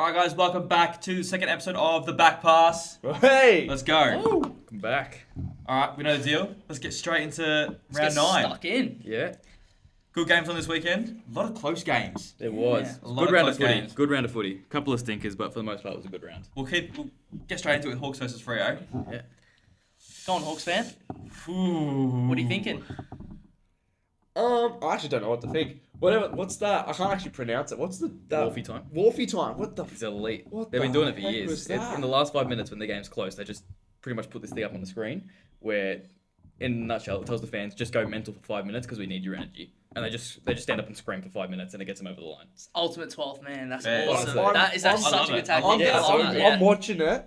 All right, guys, welcome back to the second episode of The Back Pass. Hey! Let's go. Welcome back. All right, we know the deal. Let's get straight into round Let's get 9. Stuck in. Yeah, Good games on this weekend. A lot of close games. it was. Yeah. A lot Good of round of close footy. games. Good round of footy. Couple of stinkers, but for the most part, it was a good round. We'll get straight into it with Hawks versus Freo. Yeah. Go on, Hawks fan. Ooh. What are you thinking? I actually don't know what to think. What's that? I can't actually pronounce it. What's the Wolfie time. Wolfie time. What the? It's elite. What They've been the doing it for heck years. was that? In the last 5 minutes when the game's close, they just pretty much put this thing up on the screen where, in a nutshell, it tells the fans, just go mental for 5 minutes because we need your energy. And they just stand up and scream for 5 minutes and it gets them over the line. It's Ultimate 12th man. That's Yeah, awesome. I'm- That's I such love a good it. tactic. I'm- Yeah, I love that, yeah. I'm watching it,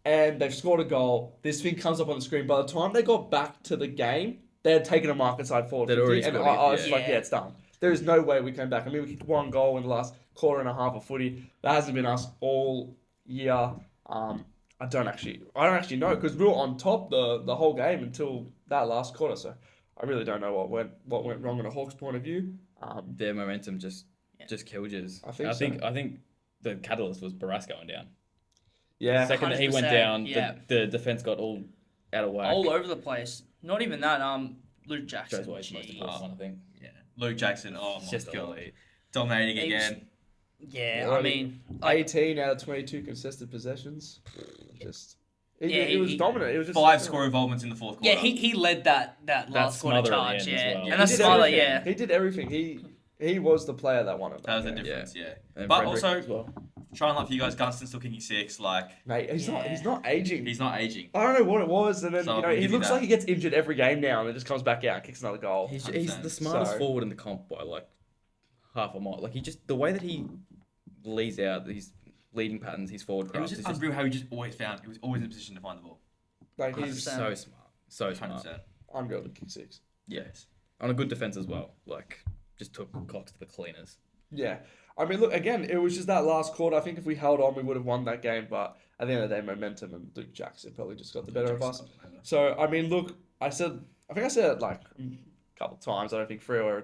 and they've scored a goal. This thing comes up on the screen. By the time they got back to the game, they had taken a market side forward. They'd already 50, and scored it, I was yeah. like, yeah, it's done. There is no way we came back. I mean, we kicked one goal in the last quarter and a half of footy. That hasn't been us all year. I don't actually know because we were on top the whole game until that last quarter. So I really don't know what went wrong in a Hawks point of view. Their momentum just killed us. I think I think the catalyst was Barras going down. Yeah, The second that he went 100%, down, yeah. the defense got all out of whack. All over the place. Not even that. Luke Jackson. Joe's always the most Jeez. important one, I think. Yeah. Luke Jackson. Oh, my Just God. elite. Dominating He was- again. Yeah, Well, I mean, like, 18 out of 22 contested possessions. Just Yeah, it was he- dominant. It was just 5 score involvements in the fourth quarter. yeah, he led that last quarter smother at the charge. end as Yeah, well. and He that's did Smiler. everything. Yeah, He did everything. He was the player that won it. That was the game. difference, yeah. And But Frederick also, as well. trying like for you guys, Gunston's still kicking 6. Like, Mate, he's not aging. he's not aging. I don't know what it was, and then So you know we'll he give you looks that. like he gets injured every game now, and then just comes back out and kicks another goal. He's 100%. the smartest So- forward in the comp by like half a mile. Like the way that he leads out these leading patterns, his forward It was craft is just just unreal how he was always in a position to find the ball. Like he's 100%. so smart, so 100%. smart. unreal to kick 6. Yes, on a good defense as well. Like just took Cox to the cleaners. Yeah, I mean, look again. It was just that last quarter. I think if we held on, we would have won that game. But at the end of the day, momentum and Luke Jackson probably just got the better of us. So I mean, look, I think I said it like a couple of times. I don't think Freo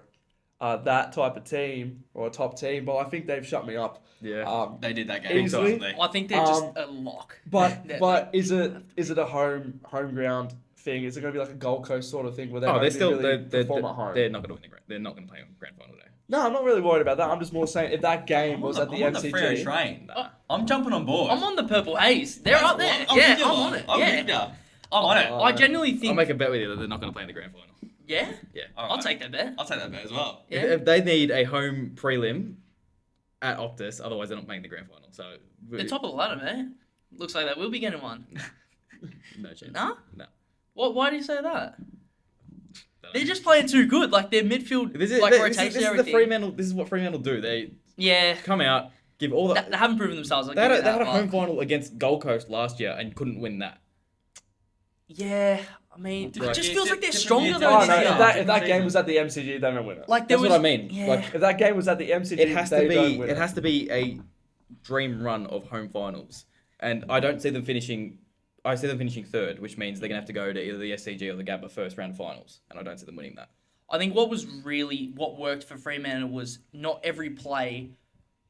are that type of team or a top team, but I think they've shut me up. Yeah, They did that game, Easily. didn't they? I think they're just a lock. But They're- but is it a home ground thing? Is it going to be like a Gold Coast sort of thing where they're really they're perform at home? they're not going to win the grand. They're not going to play on grand final day. No, I'm not really worried about that. I'm just more saying if that game I'm was on at the I'm on the Freo MCG. train. Oh. I'm jumping on board. I'm on the purple haze. They're up there. I'm Yeah, with you, I'm Lon. on it. I'm Yeah, with you. I'm on it. I genuinely I'll think. make a bet with you that they're not going to play in the grand final. Yeah, Yeah. All I'll right. take that bet. I'll take that bet as well. Yeah. If they need a home prelim at Optus, otherwise they're not making the grand final. So They're top of the ladder, man. Looks like they will be getting one. no chance. Nah? No. What? Why do you say that? Don't They're know. just playing too good. Like their midfield, This is like this rotation, is the everything. Fremantle. This is what Fremantle do. They Yeah, come out, give all the. they haven't proven themselves. I'll They give had, you they had that, a home but- final against Gold Coast last year and couldn't win that. Yeah, I mean, it Like- just feels like they're Different stronger years, though. Oh, this no, year. if that Different game season. was at the MCG, they don't win it. Like there That's was, what I mean. Yeah. Like If that game was at the MCG, it has to they don't be. win It has to be a dream run of home finals, and I don't see them finishing. I see them finishing third, which means they're gonna have to go to either the SCG or the Gabba first round finals, and I don't see them winning that. I think what worked for Fremantle was not every play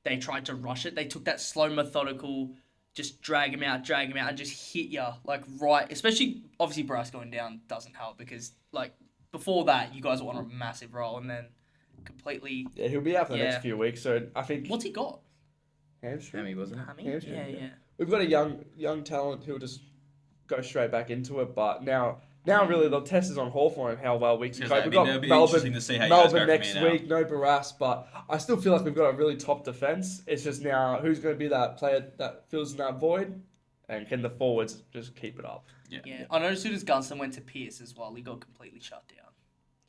they tried to rush it. They took that slow, methodical, just drag him out, and just hit ya like right. Especially obviously Bryce going down doesn't help because like before that you guys were on a massive roll and then completely. Yeah, he'll be out for the Yeah. next few weeks. So I think What's he got? hamstring. Hammy wasn't it? Hammy? Hamstring, Yeah, yeah. yeah. We've got a young talent who'll just go straight back into it. But now really the test is on Hawthorn and how well we can Because cope. that'd We've be- got that'd be interesting to see how you guys Melbourne go from next here now. week. No Barras, but I still feel like we've got a really top defense. It's just now who's going to be that player that fills in that void, and can the forwards just keep it up? Yeah, I know as soon as Gunston went to Pierce as well, he got completely shut down.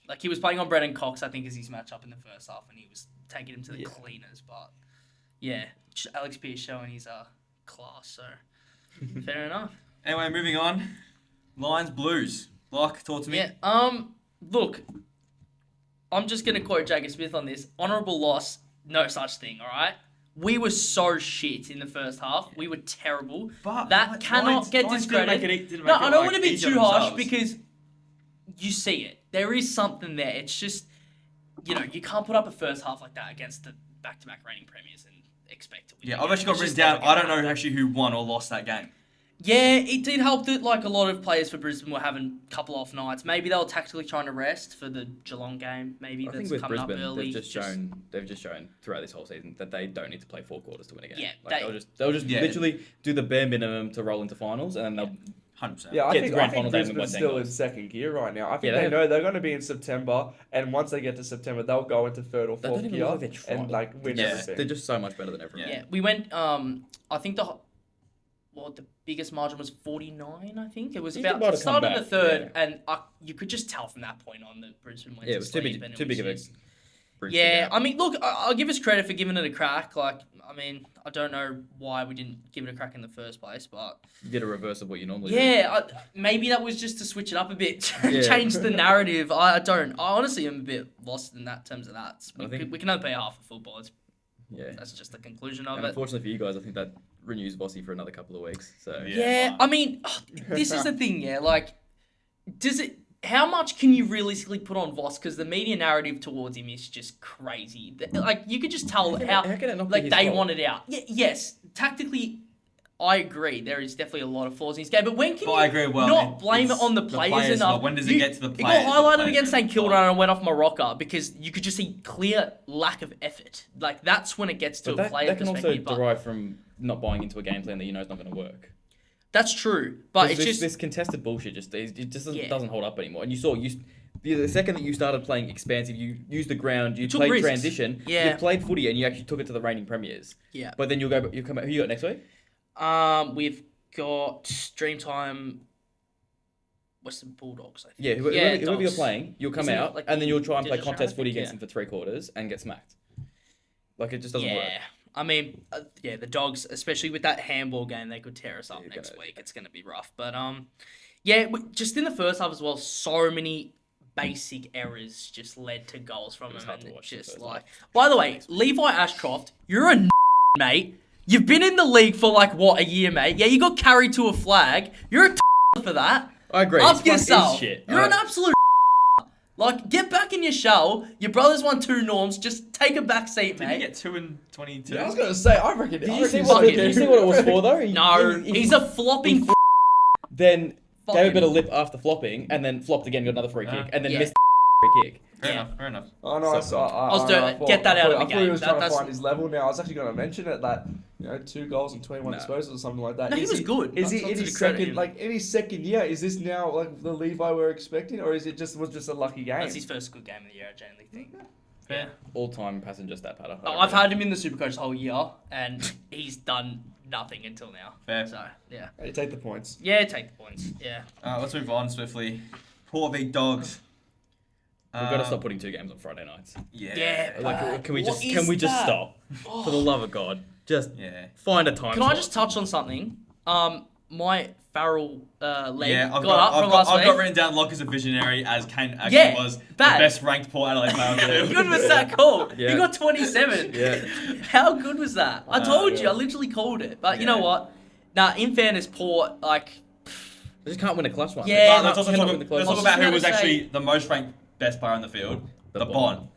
Like, he was playing on Brendan Cox, I think, as his matchup in the first half, and he was taking him to the cleaners. But, yeah, Alex Pierce showing his class, so fair enough. Anyway, moving on. Lions Blues. Like, talk to me. Yeah, look, I'm just going to quote Jagger Smith on this. Honourable loss, no such thing, all right? We were so shit in the first half. We were terrible. But That cannot get Lions discredited. didn't No, make it, I don't like, want to be easier too harsh themselves. because you see it. There is something there. It's just, you know, you can't put up a first half like that against the back-to-back reigning premiers and expect to win. Yeah, the I've game. actually got It's written just down. never I gonna don't know happen. actually who won or lost that game. Yeah, it did help that like a lot of players for Brisbane were having a couple off nights. Maybe they were tactically trying to rest for the Geelong game. Maybe I that's think with coming Brisbane, up early. they've just shown throughout this whole season that they don't need to play 4 quarters to win a game. Yeah, like, they'll just Yeah. literally do the bare minimum to roll into finals, and then they'll 100%. Yeah, I Get to think, grand I think final day and win by Brisbane's 10 still in goals. second gear right now. I think Yeah, they they know they're going to be in September, and once they get to September, they'll go into third or They don't fourth even gear look like they're trying. and like win Yeah. everything. They're just so much better than everyone. Yeah, we went. I think the biggest margin was 49. I think it was It's about about to come started the back, third, yeah. and you could just tell from that point on that Brisbane went Yeah, it to was too sleep, big, and it too was big of a just- bridge to Yeah, gap. I mean, look, I'll give us credit for giving it a crack. Like, I mean, I don't know why we didn't give it a crack in the first place, but You get a reverse of what you normally do. yeah, maybe that was just to switch it up a bit, Yeah. change the narrative. I honestly am a bit lost in that terms of that. I think- We can only play half of football. Yeah. That's just the conclusion of And it. unfortunately for you guys, I think that renews Bossy for another couple of weeks. So Yeah. Yeah, I mean, this is the thing, yeah. Like, how much can you realistically put on Voss? Because the media narrative towards him is just crazy. Like, you could just tell How how, can it not be like, his they fault? want it out. Yes, tactically, I agree. There is definitely a lot of flaws in his game. But when can But you I agree, well, not blame it it's on the the players players, enough? but when does it get to the It players? got The highlighted players against St get Kilda involved. and went off Morocco because you could just see clear lack of effort. Like, that's when it gets to But a player that can also perspective. But derive from not buying into a game plan that you know is not going to work. that's true. But it's this, just... this contested bullshit it just Yeah. doesn't hold up anymore. And you saw the second that you started playing expansive, you used the ground, you took played risks. transition, Yeah. you played footy, and you actually took it to the reigning premiers. Yeah. But then you come out. Who you got next week? We've got Dreamtime Western Bulldogs, I think. Yeah, whoever you're Dogs. playing, you'll come Isn't it out, like and then the you'll try and play Digits round, contest I footy think? against Yeah. them for 3/4 and get smacked. Like, it just doesn't Yeah. work. I mean, the Dogs, especially with that handball game, they could tear us up You're next gonna- week. It's going to be rough. But, just in the first half as well, so many basic errors just led to goals from It was them. hard And to watch the just first like, half. by the way, Levi Ashcroft, you're a mate. You've been in the league for like, what, a year, mate? Yeah, you got carried to a flag. You're a for that. I agree. Up his front is yourself. shit. You're an absolute like, get back in your shell. Your brother's won 2 norms. Just take a back seat, Did he mate. get 2 and 22? Yeah, I was going to say, I reckon. Did I you see reckon what, fucking- did you see what it was for though? No, he's a flopping. Then gave a fucking- bit of lip after flopping, and then flopped again, got another free kick, and then Yeah. missed the free kick. Fair Yeah. enough, fair enough. Oh no, So- I was doing it. Get that out of the I thought he game. was trying to That's- find his level now. I was actually going to mention it that 2 goals and 21 No. disposals or something like that. No, he Is was good. Is he Not in to his discredit second him. in his second year? Is this now like the Levi we're expecting, or is it just a lucky game? That's his first good game of the year, I genuinely think. Fair. All-time passenger stat pattern. I've had him in the Supercoach the whole year, and he's done nothing until now. Fair. So, yeah. Hey, take the points. Yeah, take the points. Yeah. Let's move on swiftly. Port v Dogs. We've got to stop putting 2 games on Friday nights. Yeah. Like, can we What just is that? stop? For the love of God, just Yeah. find a time. Can I slot. just touch on something? My Farrell leg Yeah, got up from last I've week. got written down Locke as a visionary, as Kane actually Yeah, was bad. the best ranked Port Adelaide player on the How field. good was that call? Yeah. He got 27. Yeah. How good was that? I told you, yeah. I literally called it. But you Yeah. know what? Nah, in fairness, Port, like, They just can't win a clutch one. Yeah, But let's also Cannot talk, win the close let's one. talk I was about who just was gonna actually say- the most ranked best player on the field. The The Bond.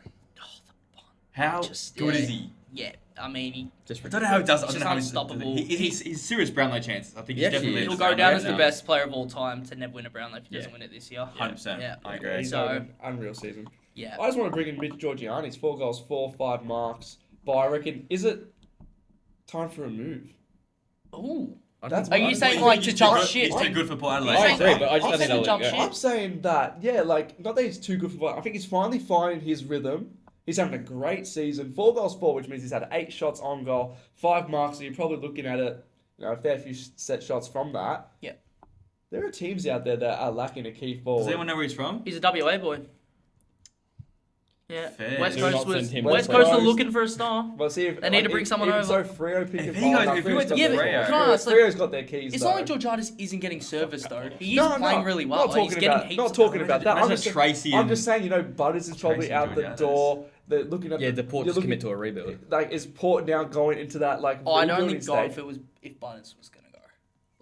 How Just- good yeah. is he? yeah, I mean, Just I don't know how he does it. I He's don't know how just he's unstoppable. He's serious Brownlow chances. I think Yeah, he's definitely. he he'll is. go down as the Yeah. best player of all time to never win a Brownlow if he doesn't Yeah. win it this year. 100%. Yeah. I agree. He's So- had an unreal season. Yeah. I just want to bring in Mitch Georgiani's 4 goals, 5 marks. But I reckon, is it time for a move? Ooh. That's Are you my- saying He's like too to jump good- shit? He's too good for Port Adelaide. He's I saying- agree, but I just I'm don't think saying they'll jump let it shit. go. I'm saying that, yeah, like, not that he's too good for, I think he's finally finding his rhythm. He's having a great season. 4 goals, 4, which means he's had 8 shots on goal, 5 marks, so you're probably looking at it, a fair few set shots from that. Yeah. There are teams out there that are lacking a key forward. Does anyone know where he's from? He's a WA boy. Yeah. Fair. West Do Coast not was send him West to Coast West were Coast. looking for a star. Well, see if They need to bring someone even over. So Freo pick If and he roll. goes- if he went to Yeah, but Freo- can I ask, like, Freo's got their keys. it's though. not like Georgiadis isn't getting service though. He is No, playing no, really well. Not Like, talking he's getting about. heaps Not of talking time. about that. I'm Imagine just, Tracy I'm and- just saying, Butters is probably Tracy out the Georgiadis. door. They're looking at Yeah, the the Port you're just looking- commit to a rebuild. Like, is Port now going into that like? Oh, I'd only rebuilding go stage? if Butters was gonna go.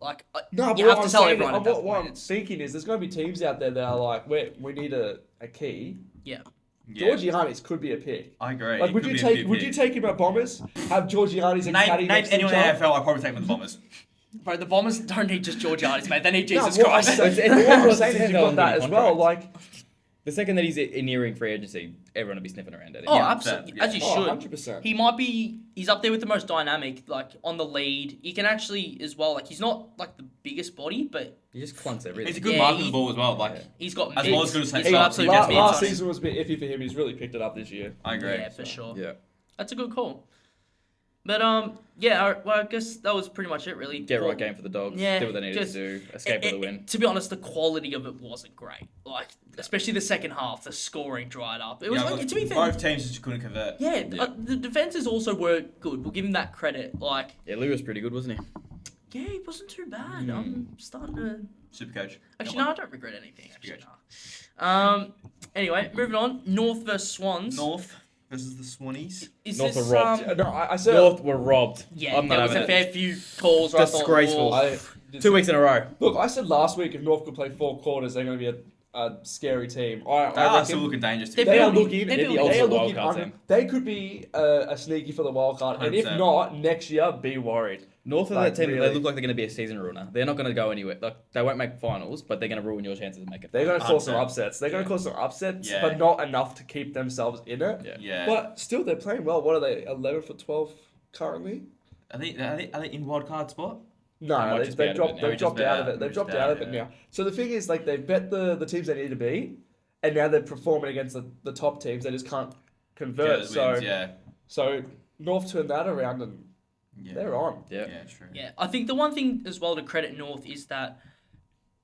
Like, No, but you what have I'm to tell saying, everyone at that what point. I'm It's, thinking is, there's going to be teams out there that are like, we need a key. yeah. Yeah. Georgiades could be a pick. I agree. Like, It would could you be a take big would you pick. take him at Bombers? Have Georgiades and Caddy Name next to each anyone in other? the AFL, I'd probably take them with the Bombers. Bro, the Bombers don't need just Georgiades, mate. They need Jesus No, what I'm Christ. saying, It's what I'm almost saying is depends you've how got long that his as well. contract. Like, The second that he's nearing free agency, everyone will be sniffing around at him. Oh, Yeah, absolutely. yeah. As you oh, should. 100%. He might be. He's up there with the most dynamic, like on the lead. He can actually as well. Like he's not like the biggest body, but He just clunks everything. He's a good Yeah, marker of he- the ball as well. Like, he's got As mitts. well as good as He's St. got Clark, absolute he gets mitts last on him. season was a bit iffy for him. He's really picked it up this year. I agree. Yeah, for sure. Yeah. That's a good call. But yeah. Well, I guess that was pretty much it, really. Get Well, right game for the Dogs. Yeah, Do what they needed just- to do. Escape with a win. To be honest, the quality of it wasn't great. Like, especially the second half, the scoring dried up. It was Yeah, like, to be fair, both teams just couldn't convert. yeah, Yeah. the defenses also were good. We'll give him that credit. Like, Yeah, Lou was pretty good, wasn't he? yeah, he wasn't too bad. I'm starting to. Super coach. Actually, no, I don't regret anything. Actually, no. Anyway, moving on. North versus Swans. North versus the Swannies. Is North this, are robbed. No, I said. North were robbed. Yeah, I'm not there was a having it. fair few calls. Where Disgraceful. I thought, I, 2 weeks in a row. Look, I said last week if North could play 4 quarters, they're going to be a scary team. They I are reckon still looking dangerous. They're To be they are building- looking. they're They building. are ultimate looking. wildcard team. They could be a sneaky for the wild card, and if 100%. not, next year, be worried. North of Like, that team, really. they look like they're going to be a season ruiner. They're not going to go anywhere. Like, they won't make finals, but they're going to ruin your chances of making They're going to cause some 100%. upsets. They're going to cause some upsets, Yeah. but not enough to keep themselves in it. Yeah. Yeah. But still, they're playing well. What are they? 11 for 12 currently? Are they in wild card spot? They No, might they've just be out of dropped. it now. They've Just dropped out of about- it. They've just dropped about, out of it yeah. now. So the thing is, like, they've bet the teams they need to beat, and now they're performing against the top teams. They just can't convert. Wins, So yeah. so North turned that around, and Yeah. they're on. Yeah. Yeah, true. yeah, I think the one thing as well to credit North is that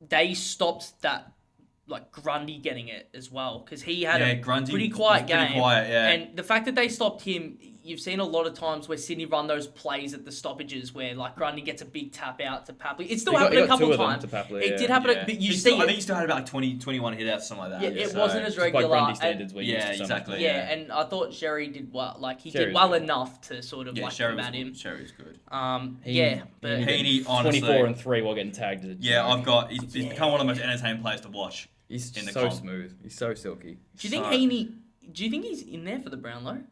they stopped that like Grundy getting it as well because he had a Grundy pretty was quiet pretty game. quiet, yeah. And the fact that they stopped him, you've seen a lot of times where Sydney run those plays at the stoppages where like Grundy gets a big tap out to Papley. It still He got- happened he a got couple two of them times. to Papley, It yeah. did happen, Yeah. but you He see still- I it. think he still had about like 21 hit outs, something like that. Yeah, it so- wasn't as Just by regular. Grundy and- standards, we're used Yeah, to so much exactly. more. yeah, and I thought Sherry did well. Like he Sherry's did well good. enough to sort of Yeah, like Sherry was combat him. good. Sherry's good. Yeah, but Heaney, honestly. 24 and 3 while getting tagged. Is a Yeah, joke. he's become one of the most entertaining players to watch. He's in the so comp. smooth. He's so silky. do you think So- Heaney? Do you think he's in there for the Brownlow?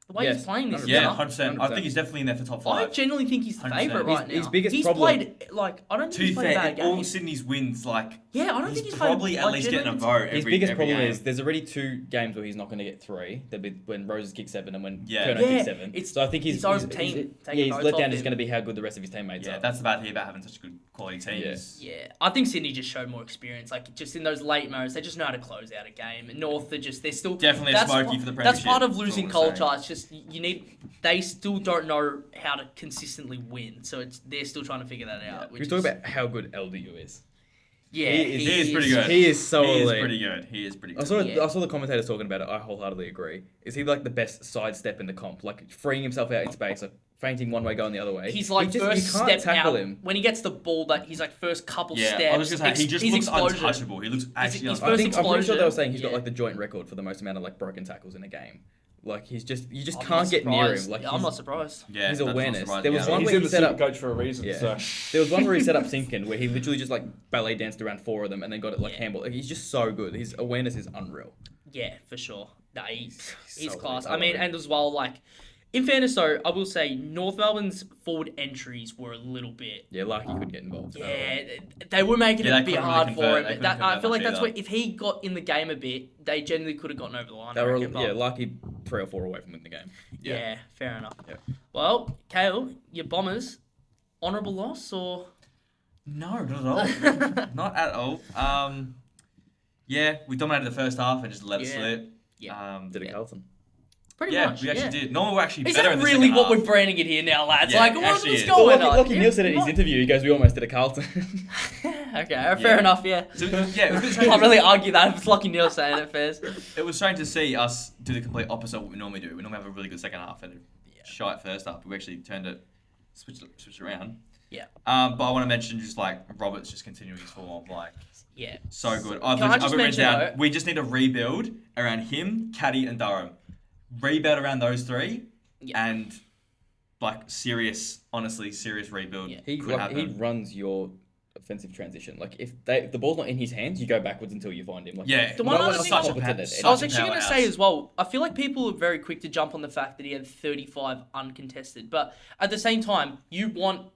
The way he's Yes, playing this 100%. year. Yeah, 100%. I think he's definitely in there for top I 5. genuinely think he's the 100%. favourite right now. His biggest he's problem- played like I don't To think he's be played a fair, bad in all game. Sydney's wins, like, Yeah, I don't think he's he's probably played, at least getting a genuinely- vote His every biggest every problem game. is there's already 2 games where he's not going to get 3. There'll be when Roses kick 7 and when Yeah. Kerno Yeah, kick 7. it's So I think his own team taking his votes off letdown him. is going to be how good the rest of his teammates Yeah, are. that's the bad thing about having such a good quality team. Yeah. is- Yeah, I think Sydney just showed more experience. Like just in those late moments, they just know how to close out a game. And North, they're still Definitely a that's smoky part- for the That's part of premiership, losing that's all I'm culture. It's just you need. They still don't know how to consistently win, so they're still trying to figure that out. We talk about how good LDU is. yeah, He is pretty good. He is so He is elite. pretty good. He is pretty I good. saw Yeah. I saw the commentators talking about it. I wholeheartedly agree. Is he like the best sidestep in the comp? Like freeing himself out in space, like feinting one way, going the other way. He's like you first can't step tackle out him. when he gets the ball. That he's like first couple Yeah, steps. I was just gonna say, he just his looks explosion. untouchable. He looks actually his untouchable. first I'm pretty sure they explosion, were saying he's got yeah. like the joint record for the most amount of like broken tackles in a game. Like you just I'm can't not get near him. surprised. Like Yeah, I'm not surprised. Yeah, his that's not awareness. surprising There was at all. one He's where in he the set super up. coach for a reason. Yeah. So There was one where he set up Sinkin where he literally just like ballet danced around 4 of them and then got it like Yeah. handball. Like, he's just so good. His awareness is unreal. Yeah, for sure. Nah, he's so class. elite. I I mean, love him. and as well, like, in fairness though, I will say North Melbourne's forward entries were a little bit. Yeah, Larky could get involved. Yeah, they were making Yeah, it they a bit couldn't really hard convert- for they him. couldn't That, I convert feel like much that's either. where if he got in the game a bit, they generally could have gotten over the line. They I were reckon, but- Larky 3 or 4 away from winning the game. yeah, fair enough. Yeah. Well, Kale, your Bombers, honourable loss or? No, not at all. Not at all. Yeah, we dominated the first half and just let it Yeah. slip. Yeah. Did it Yeah, Carlton? Pretty yeah, much. we actually did. Normal were actually Is better that in the really second what half. we're branding it here now, lads? Yeah, like, it what's actually is. going on? Lockie Neal said it in his What- interview. He goes, "We almost did a Carlton." Okay, Yeah. fair enough. Yeah. So, yeah, it was good Can't really argue that if it's Lockie Neal saying it first. It was strange to see us do the complete opposite of what we normally do. We normally have a really good second half and a Yeah. shite first half. But we actually turned it, switched around. Yeah. But I want to mention just like Roberts just continuing his form, like Yeah. so good. Can I just written mention, down, though- we just need to rebuild around him, Caddy, and Durham. Rebuild around those 3, Yeah. and like serious rebuild Yeah. He could happen. runs your offensive transition. Like if the ball's not in his hands, you go backwards until you find him. Like, Yeah, The one Well, other it's thing- such a Competent pa- at such it. I was a actually going to powerhouse. say as well, I feel like people are very quick to jump on the fact that he had 35 uncontested. But at the same time, you want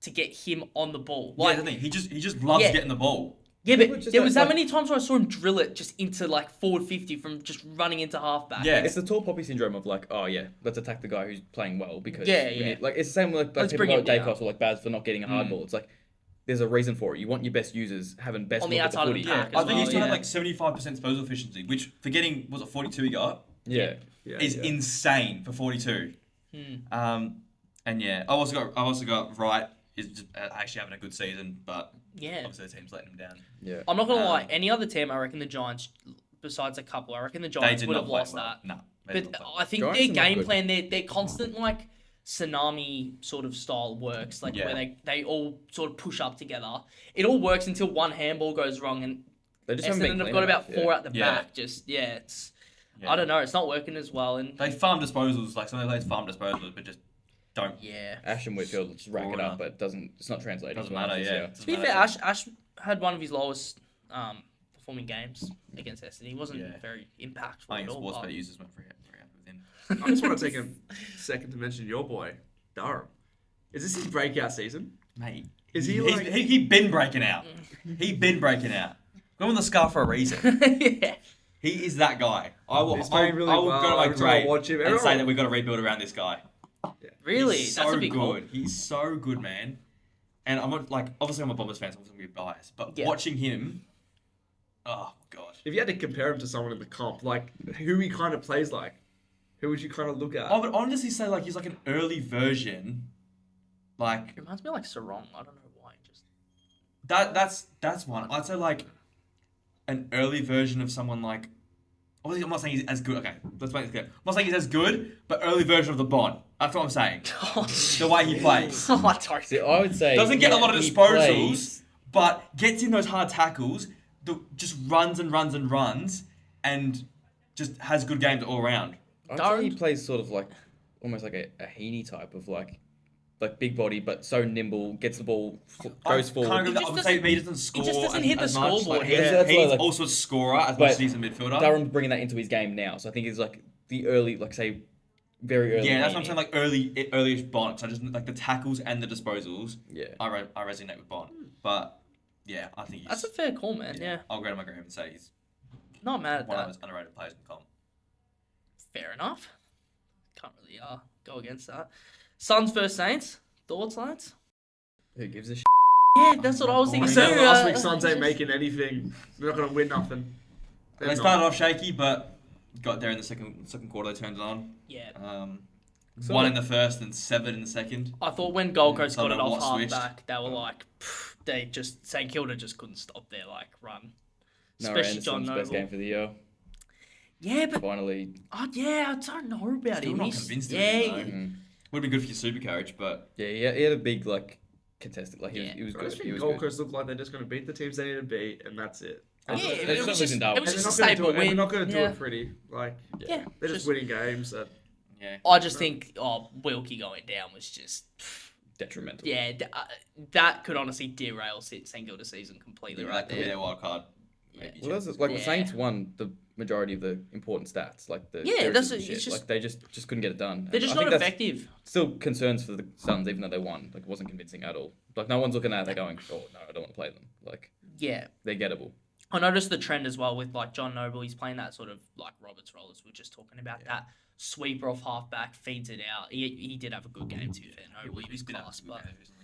to get him on the ball. Yeah, Like, the thing. He just loves Yeah. getting the ball. yeah, People but just there was don't- that many times where I saw him drill it just into like forward 50 from just running into halfback. Yeah. it's the tall poppy syndrome of like, oh yeah, let's attack the guy who's playing well because Yeah, we yeah. need, like it's the same like Let's people bring go him at down. Dacos or like Baz for not getting a hard ball. It's like there's a reason for it. You want your best users having best On the look outside at of the the footy. pack I as think he well, still had yeah. like 75% disposal efficiency, which for getting was it 42 he got Yeah. is insane for 42. And yeah, I also got Wright is just actually having a good season, but Yeah. obviously the team's letting him down. Yeah. I'm not going to lie. Um, Any other team, I reckon the Giants, besides a couple, I reckon the They Giants did would not have play lost well. that. No, they did But not play I think Giants their are not game good. plan, their constant like tsunami sort of style works, like Yeah. where they all sort of push up together. It all works until one handball goes wrong and They just haven't been Essendon have clean got enough, about four out the Yeah. back. Just it's Yeah. I don't know, it's not working as well. And They farm disposals, like some of those farm disposals, but just don't. yeah, Ash and Whitfield just rack it Scorer. up, but it's not translating. Doesn't to enough matter, this yeah. year. Doesn't to be matter. fair, Ash had one of his lowest performing games against Essendon. He wasn't Yeah. very impactful I at think all. sports but- better users went very happy with him. I just want to take a second to mention your boy, Durham. Is this his breakout season? Mate, Is he he's- like- he been breaking out. He been breaking out. Got him on the scarf for a reason. yeah. He is that guy. I will. He's playing really I will well. go to my Every time I grave watch him, and everyone- say that we've got to rebuild around this guy. Really, He's that's so a big good. call. He's so good, man. And I'm not, like, obviously I'm a Bombers fan, so I'm going to be biased. But Yeah. watching him, oh god. If you had to compare him to someone in the comp, like who he kind of plays like, who would you kind of look at? I would honestly say like he's like an early version, like It reminds me of like Sarong. I don't know why. Just that's one. I'd say like an early version of someone like. Obviously, I'm not saying he's as good. Okay, let's make this clear. I'm not saying he's as good, but early version of the Bond. That's what I'm saying. The way he plays. Oh, I don't See, I would say Doesn't get a lot of he disposals, plays- but gets in those hard tackles, just runs and runs and runs, and just has good games all around. I'd say he Don't- plays sort of like almost like a Heaney type of like big body, but so nimble, gets the ball, goes forward. Can't agree with He that. I would just say he doesn't score. just doesn't as- hit the as much. scoreboard, Like, yeah. That's he's like- also a scorer as But much as he's a midfielder. Durham's bringing that into his game now, so I think he's like the early, like say, very early. Yeah, that's what I'm Heaney. saying. Like early-ish Bond. So I just like the tackles and the disposals. Yeah. I resonate with Bond, but yeah, I think he's. That's a fair call, man. Yeah. I'll go to my grave and say he's Not mad at one of that. those underrated players in the comp. Fair enough. Can't really go against that. Suns versus Saints. Thoughts, lads? Who gives a shit? Yeah, that's what I was I thinking. said too, last uh, week, Suns ain't just- making anything. They're not gonna win nothing. They're They not. started off shaky, but got there in the second quarter. They turned it on. Yeah. So- 1 in the first and 7 in the second. I thought when Gold Coast So got it then off what half switched? back, they were like, they just St Kilda just couldn't stop their like run. Noah Especially John Anderson's best Noble. game for the year. Yeah, but Finally, yeah, I don't know about Still him. not He's- convinced of yeah, him, would have been good for your super coach, but yeah, he had a big like contested. Like Yeah. he was I just good. He think was Gold good. Coast look like they're just gonna beat the teams they need to beat, and that's it. yeah, They're it just was not just, losing Darwin. it was And just they're a not gonna staple do it. And win. they're not gonna do yeah. it pretty. Like Yeah, they're just winning games. That yeah. I just think Wilkie going down was just Detrimental. yeah, that could honestly derail St Kilda's season completely That right could be there. their wild card. Yeah. Maybe Well, that's chances. like Yeah. the Saints won the majority of the important stats, like the Yeah, clearances that's and it. shit. It's just- like they just couldn't get it done. They're And just I not think that's effective. Still concerns for the Suns, even though they won. Like it wasn't convincing at all. Like no one's looking at it, they're going, oh no, I don't want to play them. Like Yeah. they're gettable. I noticed the trend as well with like John Noble. He's playing that sort of like Roberts role as we were just talking about. That sweeper off halfback feeds it out. He did have a good game too. Fair, Noble he was been class, absolutely but good recently.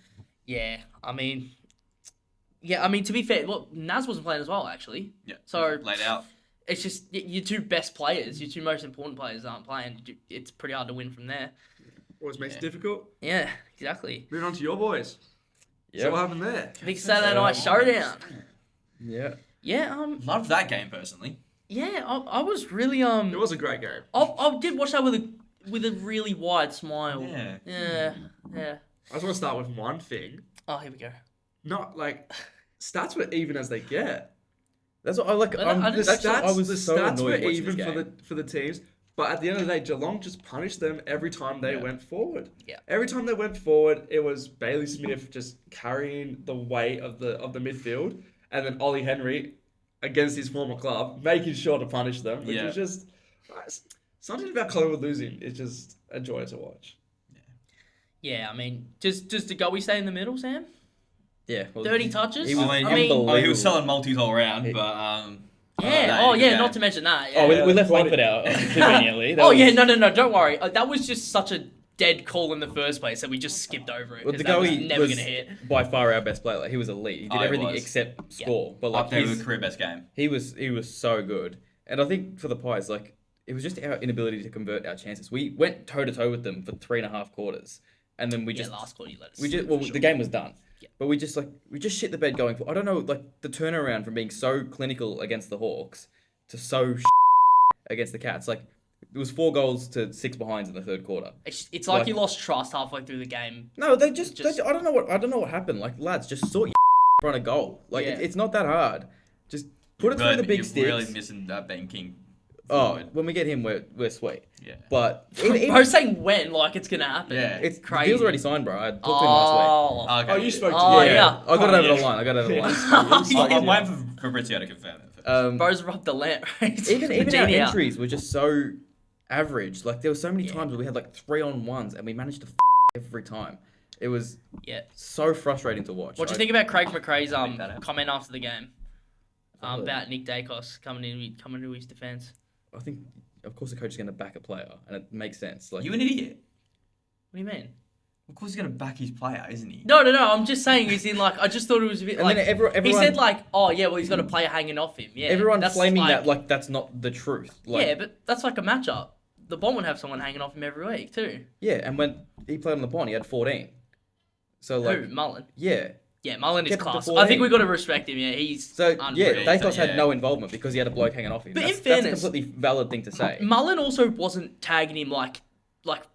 I mean to be fair, well Naz wasn't playing as well actually. Yeah. So laid out. it's just your two best players, your two most important players aren't playing. It's pretty hard to win from there. always makes Yeah. it difficult. Yeah, exactly. Moving on to your boys. Yeah. So what happened there? Big Saturday night showdown. Yeah. Yeah, Loved that game personally. yeah. I was really It was a great game. I did watch that with a really wide smile. Yeah. Yeah. I just want to start with one thing. Oh, here we go. Not like stats were even as they get. That's what I like. I The just- that's what I stats, was the so stats were annoyed watching even this game. for the teams. But at the end of the day, Geelong just punished them every time they Yeah. went forward. Yeah. Every time they went forward, it was Bailey Smith just carrying the weight of the midfield, and then Ollie Henry against his former club, making sure to punish them, which Yeah. was just something about Collingwood losing. It's just a joy to watch. Yeah, I mean, just to go, we stay in the middle, Sam. Yeah. Well, 30 touches. He was I mean, unbelievable. he was selling multis all around, but yeah. no, Yeah. yeah. Not to mention that. Oh, Yeah. we left 40. Langford out conveniently. Oh yeah, no. Don't worry. That was just such a dead call in the first place that we just skipped over it. Well, 'cause the that was goalie never was gonna hit. by far our best player. Like, he was elite. He did He everything was. except score. But like up there with his- the career best game. he was so good. And I think for the Pies, like it was just our inability to convert our chances. We went toe to toe with them for 3.5 quarters, and then we just last quarter you let us. we just slip, well for sure. the game was done. Yeah. But we just shit the bed going for. I don't know, like the turnaround from being so clinical against the Hawks to so against the Cats. Like it was 4 goals to 6 behinds in the third quarter. It's like like- you lost trust halfway through the game. No, they I don't know what happened. Like lads, just sort your front a goal. Like Yeah. it's not that hard. Just put it through the big you're sticks. really missing Ben King. Oh, forward. when we get him, we're sweet. Yeah. But Bro's saying when, like it's gonna happen. Yeah. it's crazy. the deal's already signed, bro. I talked to him last Oh, Okay. Oh, you spoke to Oh, week. yeah. I got it Oh, over yeah. the line. I got it over the line. I'm waiting for Fabrizio to confirm it. First. Bro's rubbed the lamp. Even our Genie out. entries were just so average. Like there were so many times where we had like 3-on-1s and we managed to every time. It was Yeah. so frustrating to watch. What do you think about Craig McRae's Think that comment after the game Oh. about Nick Dacos coming to his defense? I think, of course, the coach is going to back a player, and it makes sense. Like You an idiot. What do you mean? Of course he's going to back his player, isn't he? No. I'm just saying. He's in like I just thought it was a bit and like then everyone, he said like, oh yeah, well he's got a player hanging off him. Yeah. everyone that's flaming like, that like that's not the truth. Like, yeah, but that's like a matchup. The Bomb would have someone hanging off him every week too. yeah, and when he played on the Bond, he had 14. So like, Who? Mullen. yeah. Yeah, Mullen is Kept him to class. 14. I think we got to respect him. Yeah, he's So unreal. yeah, Dacos had Yeah. no involvement because he had a bloke hanging off him. But in that's fairness- a completely valid thing to say. Mullen also wasn't tagging him like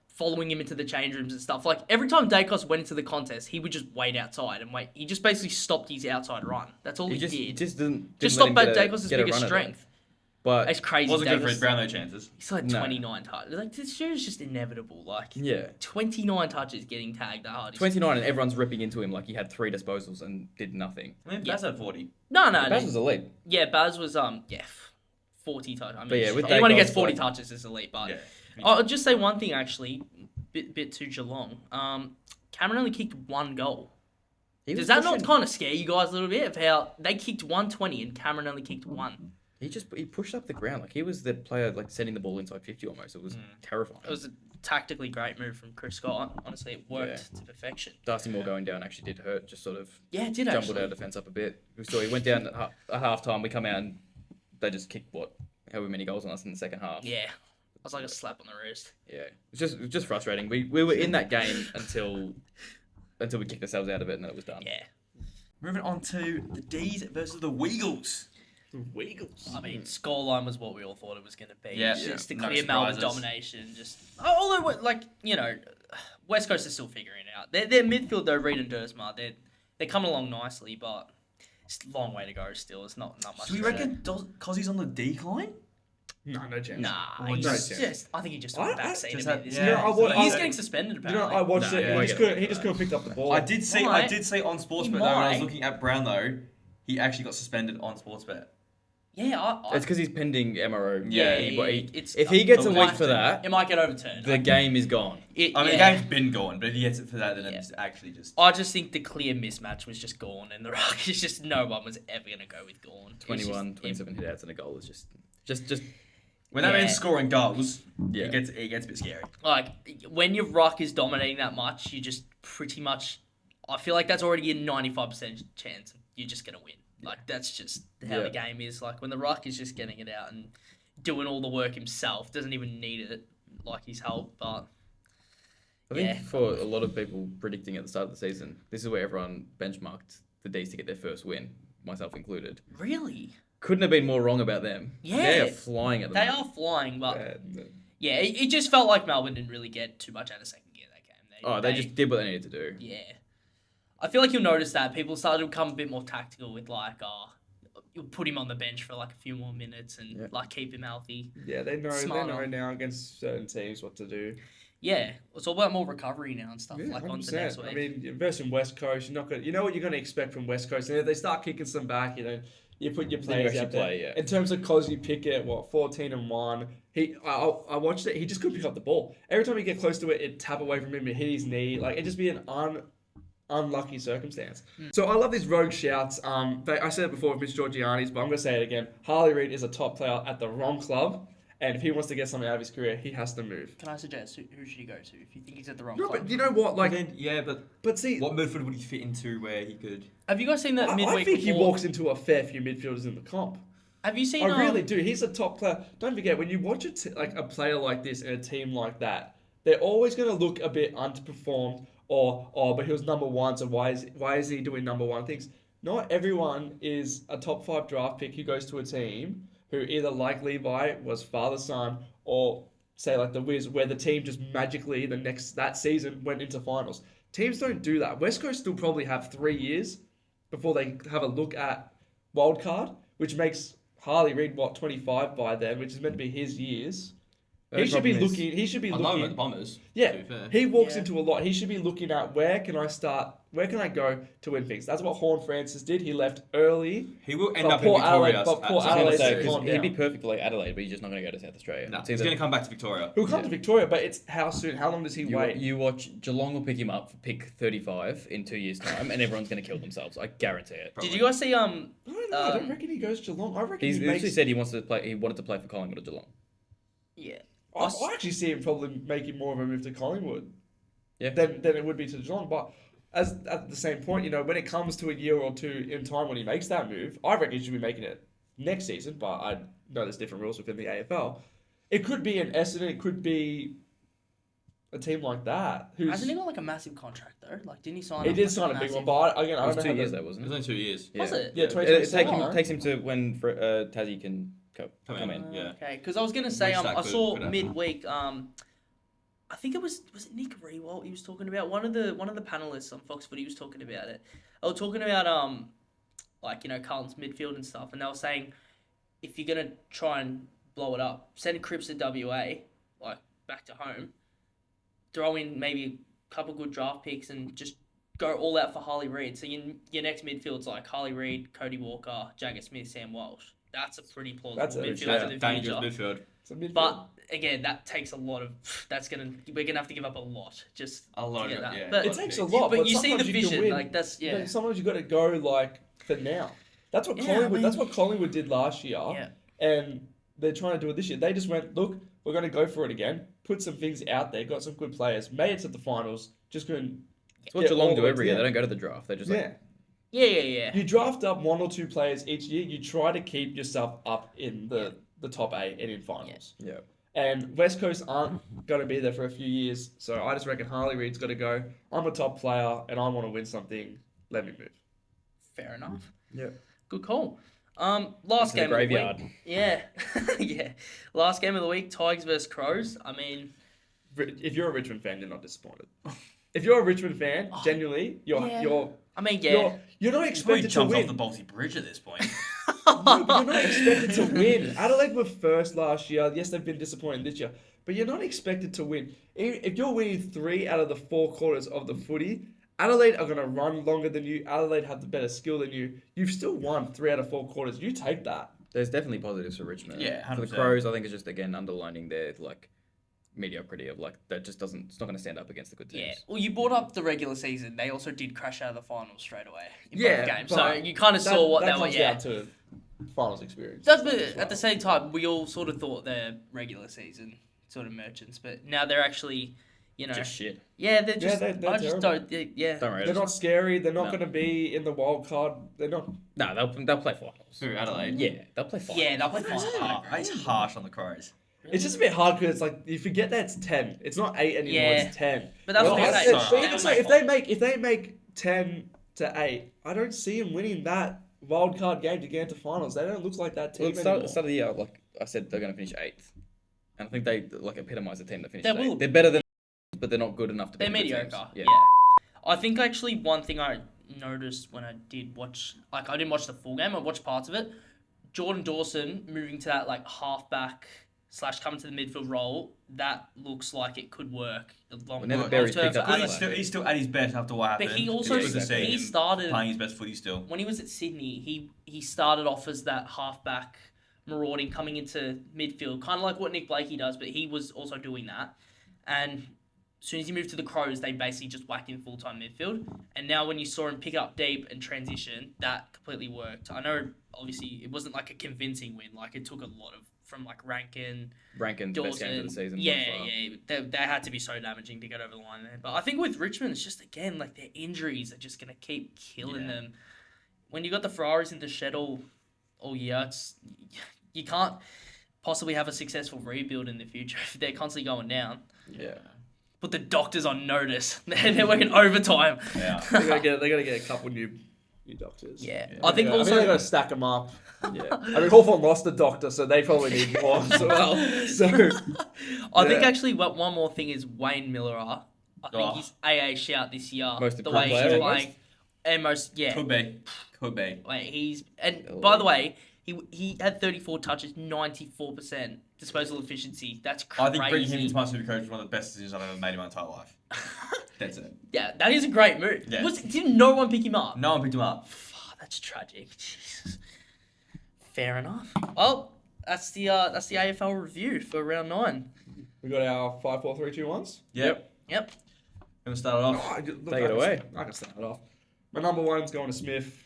following him into the change rooms and stuff. Like every time Dacos went into the contest, he would just wait outside and wait. He just basically stopped his outside run. That's all he, did. just didn't Just let stop him Dacos' get a biggest run at it. strength. But It's crazy. Wasn't good for Dacos- his Brownlow chances. He's like No. 29 touches. Like this shit is just inevitable. Like yeah, 29 touches getting tagged that hard. 29 and everyone's ripping into him like he had 3 disposals and did nothing. I mean, Yeah. Baz had 40. No. Baz was elite. Yeah, Baz was 40 touches. I mean, But yeah, with anyone who Dacos, gets 40 like- touches is elite. But Yeah. I'll just say one thing actually, bit to Geelong. Cameron only kicked 1 goal. He was Does that not pushing- kind of scare you guys a little bit of how they kicked 120 and Cameron only kicked 1? He pushed up the ground like he was the player like sending the ball inside 50 almost. It was terrifying. It was a tactically great move from Chris Scott. Honestly, it worked to perfection. Darcy Moore going down actually did hurt. Just sort of Yeah, it did jumbled actually. our defense up a bit. We saw he went down at half time. We come out and they just kicked however many goals on us in the second half. Yeah, it was like a slap on the wrist. Yeah, it was just frustrating. We were in that game until we kicked ourselves out of it and then it was done. Yeah, Moving on to the D's versus the Weagles. Wiggles. I mean, scoreline was what we all thought it was going to be. Yeah, Just a no clear Melbourne surprises. domination. Although, like, West Coast is still figuring it out. Their midfield though, Reed and Dersma, they're coming along nicely, but it's a long way to go still. It's not much. Do we to say. reckon Cozzy's on the decline? No chance. Nah, Well, he's no just. I think he just took I- a backseat just a had- bit this yeah. year. You know, He's I- getting suspended You know, apparently. I watched No, it. yeah, He just couldn't pick up the ball. I did see on Sportsbet He though when I was might. looking at Brownlow, he actually got suspended on Sportsbet. Yeah, It's because he's pending MRO. Yeah, if he gets a But week why- for that, it might get overturned. the game is gone. I mean, yeah. the game's been gone, but if he gets it for that, then Yeah. it's actually just. I just think the clear mismatch was just Gorn, and the Rock is just no one was ever going to go with Gorn. It's 21, just 27 hit outs and a goal is just When that Yeah. man's scoring goals, Yeah. it gets a bit scary. Like, when your ruck is dominating that much, you just pretty much... I feel like that's already a 95% chance you're just going to win. Like, that's just how the game is. Like, when the ruck is just getting it out and doing all the work himself, doesn't even need it, like his help, but... I think for a lot of people predicting at the start of the season, this is where everyone benchmarked the D's to get their first win, myself included. Really? Couldn't have been more wrong about them. Yeah. They are flying at the They moment. are flying, but... Yeah. Yeah, it just felt like Melbourne didn't really get too much out of second gear that game. They just did what they needed to do. Yeah. I feel like you'll notice that people started to become a bit more tactical with you'll put him on the bench for like a few more minutes and like keep him healthy. Yeah, they know Smarter. now against certain teams what to do. Yeah, it's all about more recovery now and stuff. Yeah, Like on to 100%. next week. I mean, versus West Coast, you're not gonna. You know what you're gonna expect from West Coast, and if they start kicking some back, you put your Then you players actually out there. play, yeah. In terms of Cosy Pickett, 14-1. I watched it. He just couldn't pick up the ball. Every time he get close to it, it'd tap away from him, it hit his knee. Like it'd just be an unlucky circumstance. So I love these rogue shouts. I said it before with Mitch Georgiani's, but I'm gonna say it again. Harley Reid is a top player at the wrong club. And if he wants to get something out of his career, he has to move. Can I suggest who should he go to if you think he's at the wrong No, club? but you know what? Like, but see, what midfield would he fit into where he could? Have you guys seen that I midweek think he report? walks into a fair few midfielders in the comp. Have you seen? I really do. He's a top player. Don't forget, when you watch a player like this and a team like that, they're always going to look a bit underperformed but he was number one, so why is he doing number one things? Not everyone is a top 5 draft pick who goes to a team who either, like Levi, was father-son, or say like the Wiz, where the team just magically that season went into finals. Teams don't do that. West Coast still probably have 3 years before they have a look at wildcard, which makes Harley Reid 25 by then, which is meant to be his years. He should be looking. I know him at the Bombers. Yeah, to be fair. he walks into a lot. He should be looking at where can I start? Where can I go to win things? That's what Horn Francis did. He left early. He will end But up in poor Victoria. Adelaide- but poor I was gonna Adelaide say, to 'cause calm he'd be down. perfect for like Adelaide, but he's just not going to go to South Australia. No, It's he's either- going to come back to Victoria. He'll come to Victoria, but it's how soon? How long does he wait? You watch Geelong will pick him up for pick 35 in 2 years' time, and everyone's going to kill themselves. I guarantee it. Did you guys see? I don't know. I don't reckon he goes to Geelong. I reckon He's he actually makes. said he wanted to play for Collingwood or Geelong. Yeah. I actually see him probably making more of a move to Collingwood. Yeah. Than it would be to Geelong, but. At the same point, when it comes to a year or two in time when he makes that move, I reckon he should be making it next season, but I know there's different rules within the AFL. It could be an Essendon, it could be a team like that. Hasn't he got like a massive contract though? Like, didn't he sign? He did sign a big one, but again, I It don't was know 2 years how though, It wasn't was it? only 2 years. Was it? Yeah, It 2027. takes him to when Tassie can come in. Yeah. Okay, because I was gonna say Wish that I saw could happen. midweek. I think it was it Nick Rewalt he was talking about, one of the panelists on Fox Footy was talking about it. They were talking about Carlton's midfield and stuff, and they were saying if you're gonna try and blow it up, send Cripps to WA, like back to home, throw in maybe a couple good draft picks and just go all out for Harley Reid. So your next midfield's like Harley Reid, Cody Walker, Jagger Smith, Sam Walsh. That's a pretty plausible midfield for the Dangerous future. midfield. It's a midfield. But again, that takes a lot of. We're gonna have to give up a lot just A lot to get of that. it, yeah. But it takes a lot, but you see the sometimes you can vision, win. like that's But sometimes you got to go like for now. That's what Yeah, Collingwood. I mean- That's what Collingwood did last year, Yeah. and they're trying to do it this year. They just went, look, we're going to go for it again. Put some things out there. Got some good players. Made it to the finals. Just couldn't. It's what get Geelong all do the way every to year. the They end. don't go to the draft. They're just Yeah. Yeah. You draft up 1 or 2 players each year. You try to keep yourself up in the top 8 and in finals. Yeah. And West Coast aren't going to be there for a few years. So I just reckon Harley Reid's got to go. I'm a top player and I want to win something. Let me move. Fair enough. Yeah. Good call. Last This is the game graveyard. of the week. Yeah, yeah. Last game of the week, Tigers versus Crows. I mean, If you're a Richmond fan, you're not disappointed. If you're a Richmond fan, genuinely, you're yeah. you're I mean, yeah. you're not Probably expected to jumps win. off the Balti Bridge at this point. No, you're not expected to win. Adelaide were first last year. Yes, they've been disappointed this year, but you're not expected to win. If you're winning 3 out of the 4 quarters of the footy, Adelaide are going to run longer than you. Adelaide have the better skill than you. You've still won 3 out of 4 quarters. You take that. There's definitely positives for Richmond. Yeah, For the 100%. Crows, I think it's just again underlining their mediocrity of that just doesn't. It's not going to stand up against the good teams. Yeah. Well, you brought up the regular season. They also did crash out of the finals straight away in Yeah, both games. but So you kind of saw what they were. comes Yeah. down to finals experience. That's, but at the same time, we all sort of thought they're regular season sort of merchants, but now they're actually, Just shit. yeah, they're just. they're I just terrible. don't. Yeah. Don't worry. They're not scary. They're not No. going to be in the wild card. They're not. No, they'll play finals. Who, Adelaide? Yeah, they'll play finals. Yeah, they'll play finals. It's harsh on the Crows. It's just a bit hard because it's like you forget that it's 10. It's not 8 anymore. Yeah. It's 10. But that's what Well, I'm that's saying. so- But even so, if they make 10 to 8, I don't see them winning that wild card game to get into finals. They don't look like that team Well, at the anymore. start of the year, like I said, they're going to finish 8th, and I think they epitomise the team that finished They 8th. will. They're better than, but they're not good enough to be They're the good mediocre. teams. Yeah. I think actually one thing I noticed when I did watch, like I didn't watch the full game. I watched parts of it. Jordan Dawson moving to that like halfback / coming to the midfield role. That looks like it could work. Whenever Berry's picked up term. the He's still at his best after what happened. But he also It's good to see he him started playing his best footy still. when he was at Sydney. He started off as that halfback marauding coming into midfield, kind of like what Nick Blakey does. But he was also doing that, and as soon as he moved to the Crows, they basically just whacked in full-time midfield. And now when you saw him pick up deep and transition, that completely worked. I know, obviously, it wasn't like a convincing win. Like, it took a lot from, like, Rankin's the best game of the season. Yeah, yeah. They had to be so damaging to get over the line there. But I think with Richmond, it's just, again, like, their injuries are just going to keep killing them. When you got the Ferraris in the shed all year, you can't possibly have a successful rebuild in the future if they're constantly going down. Yeah. Put the doctors on notice. They're working overtime. Yeah. They gotta get a couple new doctors. Yeah. Yeah. I think I also mean, they gotta stack them up. Yeah. I mean, Hawthorn lost a doctor, so they probably need more as well. So, I think yeah. actually one more thing is Wayne Miller. I think he's AA shout this year. Most the way improved he's player, playing. And Could be. Wait, by the way, he had 34 touches, 94% disposal efficiency. That's crazy. I think bringing him into my super coach was one of the best decisions I've ever made in my entire life. That's it. Yeah, that is a great move. Yeah. Didn't no one pick him up? No one picked him up. That's tragic. Jesus. Fair enough. Well, that's the AFL review for round 9. We got our 5, 4, 3, 2, 1s. Yep. Gonna start it off. Take it away. I can start it off. My number 1's going to Smith.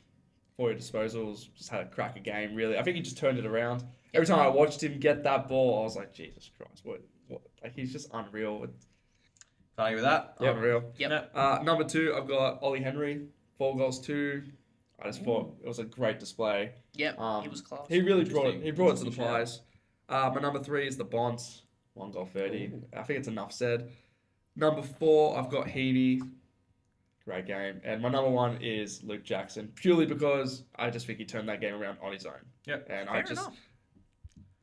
4 disposals. Just had a cracker game, really. I think he just turned it around. Every time I watched him get that ball, I was like, Jesus Christ, what? Like, he's just unreal. Can't agree with that. Unreal. Yep. Number 2, I've got Ollie Henry. 4 goals, 2. I just thought it was a great display. Yep. He was class. He really brought it. Interesting. He brought it to the Interesting prize. My number 3 is the Bonds. 1 goal 30. Ooh. I think it's enough said. Number 4, I've got Heaney. Great game. And my number 1 is Luke Jackson, purely because I just think he turned that game around on his own. Yep. And Fair enough.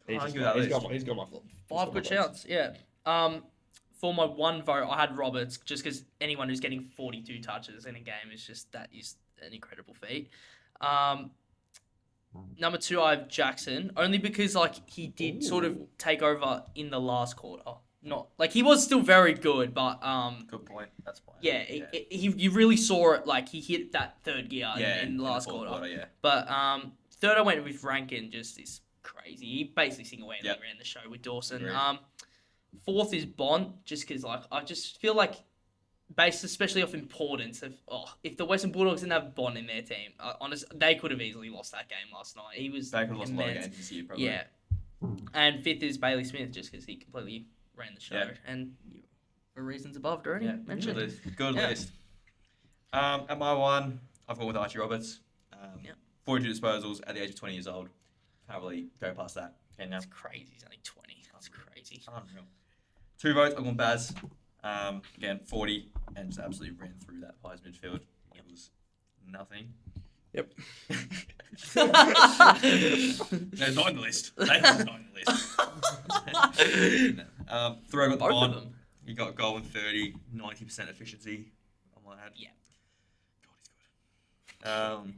He's got my 5 good shouts. Yeah. For my 1 vote, I had Roberts, just because anyone who's getting 42 touches in a game that is an incredible feat. Number 2, I have Jackson, only because like he did sort of take over in the last quarter. Not like he was still very good, but Good point. That's fine. yeah, you really saw it. Like he hit that third gear in the last fourth quarter. Yeah. But third, I went with Rankin. Just is crazy. He basically single-handedly ran the show with Dawson. Agreed. 4th is Bond, just because like I just feel like, based especially off importance of if the Western Bulldogs didn't have Bond in their team, honestly, they could have easily lost that game last night. He was They could have lost a lot of immense. games this year, probably. Yeah. And 5th is Bailey Smith, just because he completely ran the show, Yeah. and for reasons above already Yeah. mentioned. Good list. Good Yeah. list. At my 1, I've gone with Archie Roberts. 42 disposals at the age of 20 years old. Can't really go past that. Okay, now. That's crazy. He's only 20. That's crazy. Unreal. 2 votes, I've gone Baz. Again, 40, and just absolutely ran through that Pies midfield. It was nothing. Yep. No, not in the list. Nathan's not in the list. No. 3, I got the Both Bond. of them. He got goal in 30, 90% efficiency. I might add. Yeah. God, he's good.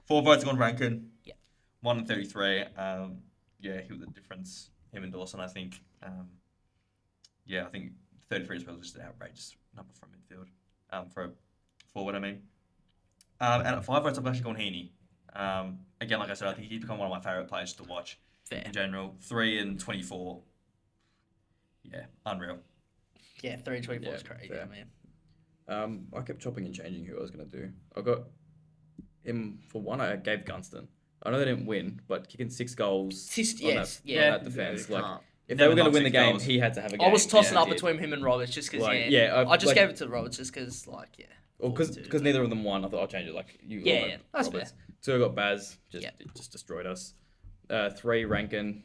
4 votes, I've gone Rankin. Yeah. 1 in 33. He was the difference. Him and Dawson, I think. I think 33 as well was just an outrageous number from midfield. For a forward, I mean. And at 5 votes, I've actually gone Heaney. Again, like I said, I think he's become one of my favourite players to watch Fair. in general. 3 and 24. Yeah, unreal. Yeah, 3-24 Yeah, is crazy, fair. man. I kept chopping and changing who I was going to do. I got him for 1. I gave Gunston. I know they didn't win, but kicking 6 goals on that defense. Yeah, Like, if Never they were going to knocked win the 6 game, goals. he had to have a game. I was tossing and up he did. between him and Roberts just because, Like, I just like- gave it to Roberts just because, like, yeah. Well, because neither of them won, I thought I'll change it. Like you, Yeah, all yeah, went that's Roberts. 2, I got Baz. Yeah. It just destroyed us. 3, Rankin.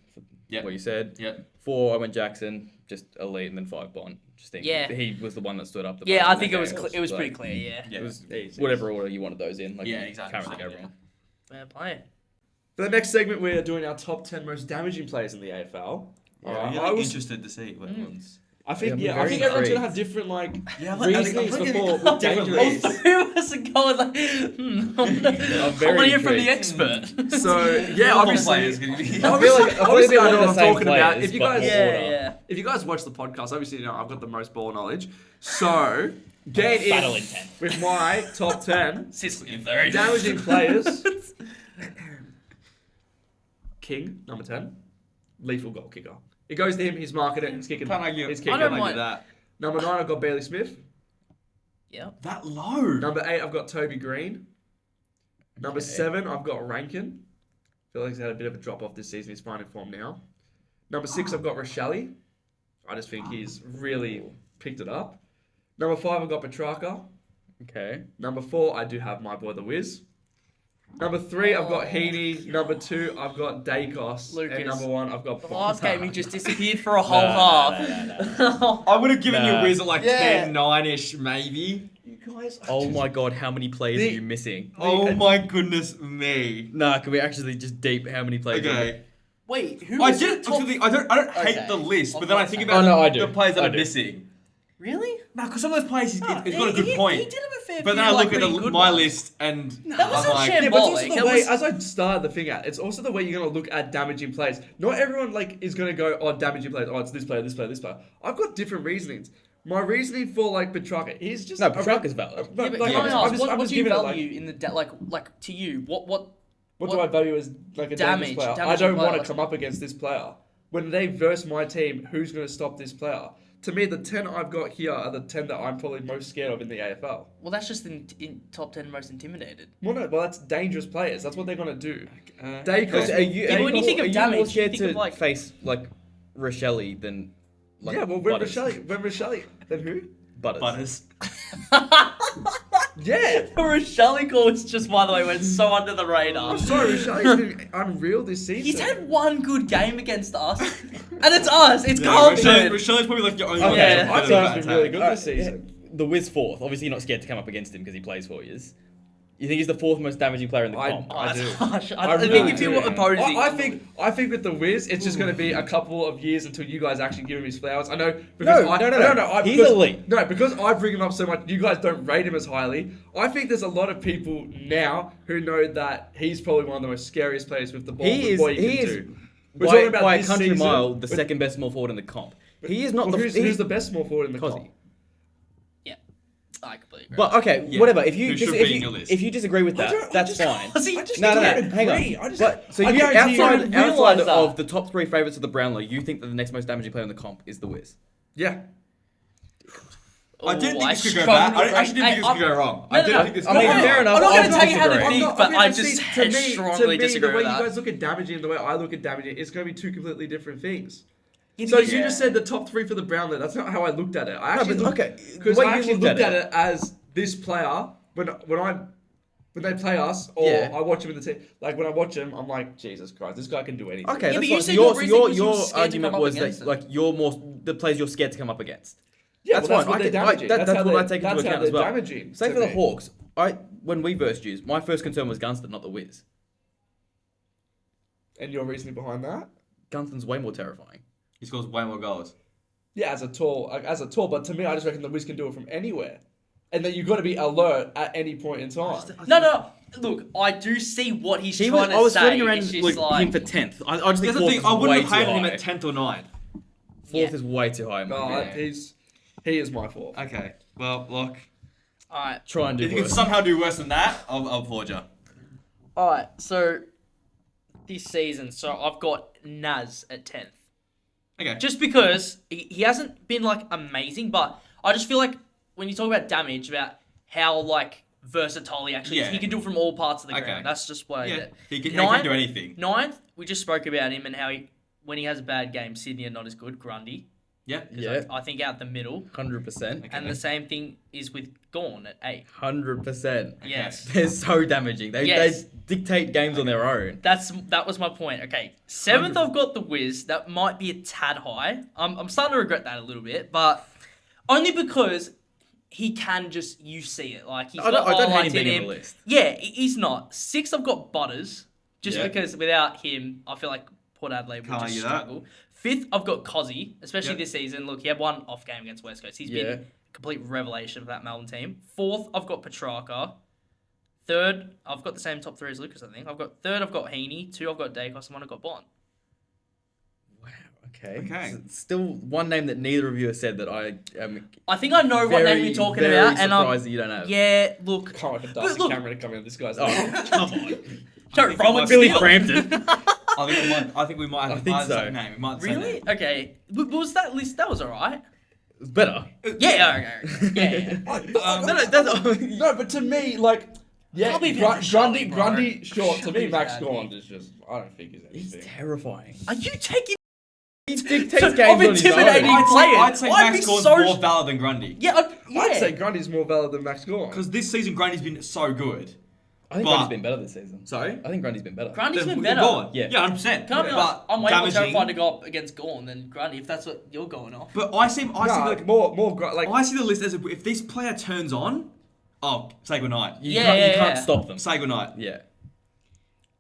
Yeah. What you said. Yeah. 4, I went Jackson. Just elite, and then 5, Bond. Just think. Yeah. He was the one that stood up. The Yeah, most I in think that it was game. it was Like, pretty clear, yeah. Yeah. It was Easy. whatever order you wanted those in. Like, Yeah, exactly. Can't really go Yeah. wrong. Fair play. For the next segment, we're doing our top 10 most damaging players in the AFL. Yeah, Alright, I'm I was interested to see what ones. I think Yeah, I'm I very think everyone's gonna intrigued. have different like Yeah, I think- reasonings I think- before All with different dangerous. All reasons. three of us are going like, I very want to hear from the intrigued. expert. So yeah, All obviously, players gonna be- obviously I know what I'm talking about. players, If you but guys, more yeah, order. yeah. if you guys watch the podcast, obviously you know I've got the most ball knowledge. So get Battle in intent. with my top 10 Sits in third. damaging players. King, number 10, lethal goal kicker. It goes to him. He's marking it. He's kicking. Can't argue. He's I kicking. don't Can't argue mind. that. Number 9, I've got Bailey Smith. Yeah. That low. Number 8, I've got Toby Green. Number Okay. 7, I've got Rankin. Feel like he's had a bit of a drop off this season. He's finding form now. Number 6, I've got Rochelle. I just think he's really picked it up. Number 5, I've got Petrarca. Okay. Number 4, I do have my boy the Wiz. Number 3, I've got Heaney. Number 2, I've got Dacos. Lucas. And number 1, I've got The last game he Bonta. just disappeared for a whole half. I would have given you Nah. a Wiz at like Yeah. 10, 9-ish, maybe. You guys, Oh my god, how many players The- are you missing? Oh my goodness me. Nah, can we actually just deep how many players? Okay. Wait, who I was did. the top? I don't hate Okay. the list, Of but then I what's think happening. about Oh, no, I do. the players that I are do. missing. Really? No, because some of those players, he's No, got a good he point. did have a fair But few, then I like, look at pretty good my ones. list and That was I'm not like, sham- Yeah, but it's also Symbolic. the It way, was- as I started the thing out, it's also the way you're going to look at damaging players. Not everyone like is going to go, oh, damaging players, oh, it's this player, this player, this player. I've got different reasonings. My reasoning for like Petrarca, he's just... No, Petrarca's valid. Yeah, but like, can I I'm ask, just- what, I'm what just do you giving it, value in the like to you? What What do I value as like a dangerous player? I damaging don't want player. to come up against this player. When they verse my team, who's going to stop this player? To me, the 10 I've got here are the 10 that I'm probably most scared of in the AFL. Well, that's just in top 10 most intimidated. Well, no, well, that's dangerous players. That's what they're going to do. Because Dacos. are you, Yeah, but when you think of are damage, more you scared think to of, like- face like Rochelle than like Yeah, well, when Butters? Rochelle, then who? Butters. Yeah. The Rochelle call is just, by the way, went so under the radar. I'm sorry, Rochelle's been unreal this season. He's had one good game against us, and it's us. It's Yeah, Carlton. Rochelle's probably like your only Oh, one. yeah. that's I better think than he's that been really attack. good this season. The Wiz fourth. Obviously, you're not scared to come up against him because he plays for you. You think he's the fourth most damaging player in the comp? Oh, I that's do. harsh. I I really think if you do. were opposing, I think with the Wiz, it's just going to be a couple of years until you guys actually give him his flowers. I know because No. He's because, elite. No, because I bring him up so much, you guys don't rate him as highly. I think there's a lot of people now who know that he's probably one of the most scariest players with the ball. He is. with what he He can is do. We're talking about by a this country season. mile the We're- second best small forward in the comp. He is not Well, the. who's the best small forward in the Cozzy. comp? yeah, I completely agree. But okay, Yeah. whatever. If you Who should if be in your you, list? if you disagree with I that, don't- I that's just- fine. I just No, don't hang agree. on. I just- But so I you guarantee you- outside realise outside that. of the top three favorites of the Brownlow, you think that the next most damaging player in the comp is the Wiz? Yeah. I didn't think I this could go strongly bad. I agree. actually didn't think this could go wrong. I No, didn't no, think this I could mean, go wrong. fair enough. I'm not I'll going to tell you how to disagree. think, but I but just see, to me, strongly disagree the way with you that. guys look at damaging and the way I look at damaging, it's going to be two completely different things. Yeah, So because- you just said the top three for the Brownlow. That's not how I looked at it. I actually but looked, okay, because the way I you actually looked looked at at it as this player when they play us or Yeah. I watch him in the team. Like when I watch him, I'm like, Jesus Christ, this guy can do anything. Okay, Yeah, that's but you fine. said So your reason was you your were scared to argument come up was against that it. like you're more the players you're scared to come up against. Yeah, That's well, that's fine. what I they're can- damaging. that's how what I they're- take into that's how account as they're well. damaging. Say to for the me. Hawks, when we versed you, my first concern was Gunston, not the Wiz. And your reasoning behind that? Gunston's way more terrifying. He scores way more goals. Yeah, as a tall, but to me, I just reckon the Wiz can do it from anywhere, and that you've got to be alert at any point in time. No. Look, I do see what he's I trying to was say. floating around It's just like, like him for 10th. I just think That's the fourth thing. is I way wouldn't have too hated him high. at 10th or 9th. Fourth Yeah. is way too high. in my No, opinion. he is my fault. Okay. Well, look. all right. Try and do If you can worse. somehow do worse than that, I'll applaud you. All right, so this season, so I've got Naz at 10th. Okay. Just because he hasn't been, like, amazing, but I just feel like when you talk about damage, about how, like, versatile he actually is, Yeah. he can do it from all parts of the Okay. ground. That's just what I Yeah. get. He can Ninth- do anything. 9th, we just spoke about him and how when he has a bad game, Sydney are not as good, Grundy. Yeah. 'Cause Yeah. I think out the middle. 100%. Okay. And the same thing is with Gorn at 8. 100%. Yes. They're so damaging. They Yes. dictate games on their own. That was my point. Okay, 7th I've got the Wiz. That might be a tad high. I'm starting to regret that a little bit, but only because he can just you see it like he's I got don't hate him highlights in being in him. the list. Yeah, he's not. 6th I've got Butters, just Yeah. because without him I feel like Port Adelaide would Can't just argue that. struggle. Fifth, I've got Cozzy, especially Yep. this season. Look, he had one off game against West Coast. He's been a complete revelation for that Melbourne team. Fourth, I've got Petrarca. Third, I've got the same top three as Lucas, I think. I've got Heaney. Two, I've got Dacos, and one, I've got Bond. Wow. Okay. Okay. Still one name that neither of you have said that I am. I think I know what name you're talking very about, and surprised that you don't have. yeah, look. Can't wait for But Darcy look- Cameron to come in. This guy's. Oh, come on. Joe think Rowan it Billy still. Frampton. I think we might have I think the so. same name. We might have the same Really? name. Okay. Was that list? That was alright. It's better. Yeah. Okay. Yeah. No, but to me, like, yeah, Can't be Vince Shirley, bro. Grundy, short. To me, Shirley's Max bad, Gorn dude. is just. I don't think he's He's anything. terrifying. Are you taking? He dictates So, games of on his own. intimidating- I'd say I'd Max be Gorn's so more valid than Grundy. Yeah. I'd say Grundy's more valid than Max Gorn. Because this season Grundy's been so good. I think But- Grundy's been better this season. Sorry? I think Grundy's been better. Grundy's been Than better. Gorn. Yeah. Yeah, 100%. Can I be honest? But I'm way more damaging- terrified to go up against Gorn than Grundy, if that's what you're going off. But I see like like I see the list as if this player turns on, say goodnight. You Yeah, can't, yeah, you can't yeah. stop them. Say goodnight. Yeah.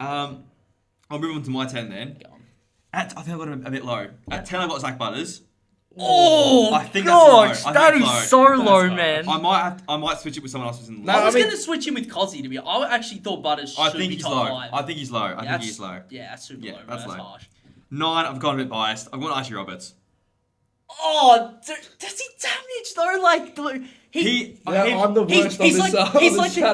I'll move on to my 10 then. Go on. I think I've got him a bit low. At 10 I've got Zach Butters. Oh, I think that's low. I gosh, think that that's is so low. low, That's low. man. I might switch it with someone else who's in the No, I was I mean- going to switch him with Cozzy, to be honest. I actually thought Butters should I think be he's top low. 5. I think he's low. I think that's- he's low. Yeah, that's super Yeah, low, bro. that's That's low. harsh. 9, I've gone a bit biased. I've got Archie Roberts. Oh, dude, does he damage though? Like, He- I'm the worst he's on like, this.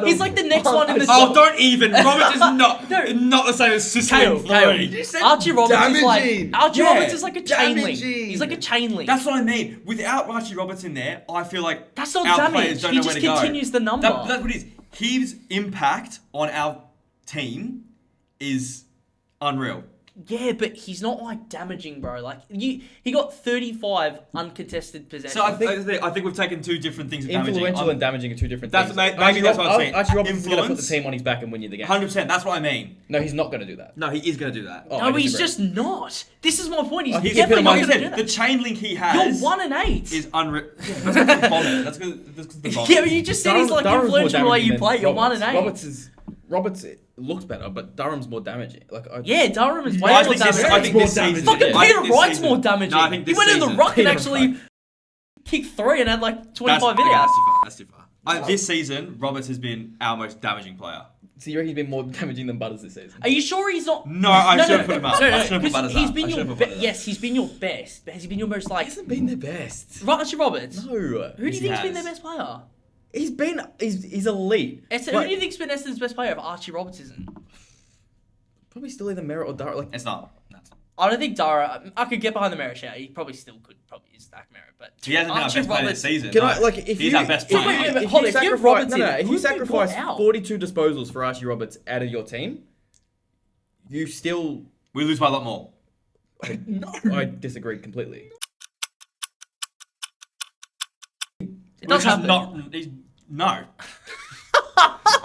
he's like the next one in the Oh, don't even. Roberts is not No. not the same as Kale, Sicilian Kale. 3. You said Archie Roberts is like damaging. Yeah, Roberts is like a chain link. damaging. He's like a chain link. That's what I mean. Without Archie Roberts in there, I feel like That's not our players damage. don't He know just where to go. continues the number. That's what it is. His impact on our team is unreal. Yeah, but he's not like damaging, bro. Like he got 35 uncontested possessions. So I think we've taken two different things of damaging. Influential and damaging are two different That's- things. maybe that's what I'm saying. Archie Roberts is going to put the Influence. team on his back and win you the game. 100%. That's what I mean. No, he's not going to do that. No, he is going to do that. Oh, I no, he's disagree. just not. This is my point. He's Oh, he's definitely Like not I going to do said, the that. chain link he has You're 1 and 8. is unreal. Yeah, that's because the bomber. That's because the bomber. Yeah, but you just said he's like Durham's more influential in the way damaging you than play. You're 1 and 8. Roberts looks better, but Durham's more damaging. Yeah, Durham is way I more think this, damaging. I think this season. Fucking I Peter think this Wright's season- more damaging. No, I think He this went in the season- ruck and Peter actually kicked 3 and had like 25 that's, videos. That's too far. This season, Roberts has been our most damaging player. So you reckon he's been more damaging than Butters this season? Are you sure he's not? No, I should have put him up. I should have put 'cause Butters he's up. been I should your have put Butters up. yes, he's been your best. But has he been your most He like? hasn't been their best. Archie Roberts. No. Who do you Yes, he think's been their has. best player? He's elite. Esther, But who do you think's been Esther's best player if Archie Roberts isn't? Probably still either Merritt or Durham. Like, It's not. That's not. I don't think Dara. I could get behind the Merritt shout. He probably still could. Probably is Zach Merritt, but He hasn't been our Archie best player Roberts. this season. can no. I like if He's you our best if, player. Wait, if hold you on, if you have sacrifice Roberts no, in, no, if who you do you put sacrifice out? 42 disposals for Archie Roberts out of your team, you still. We lose by a lot more. I disagree completely. It does happen. No.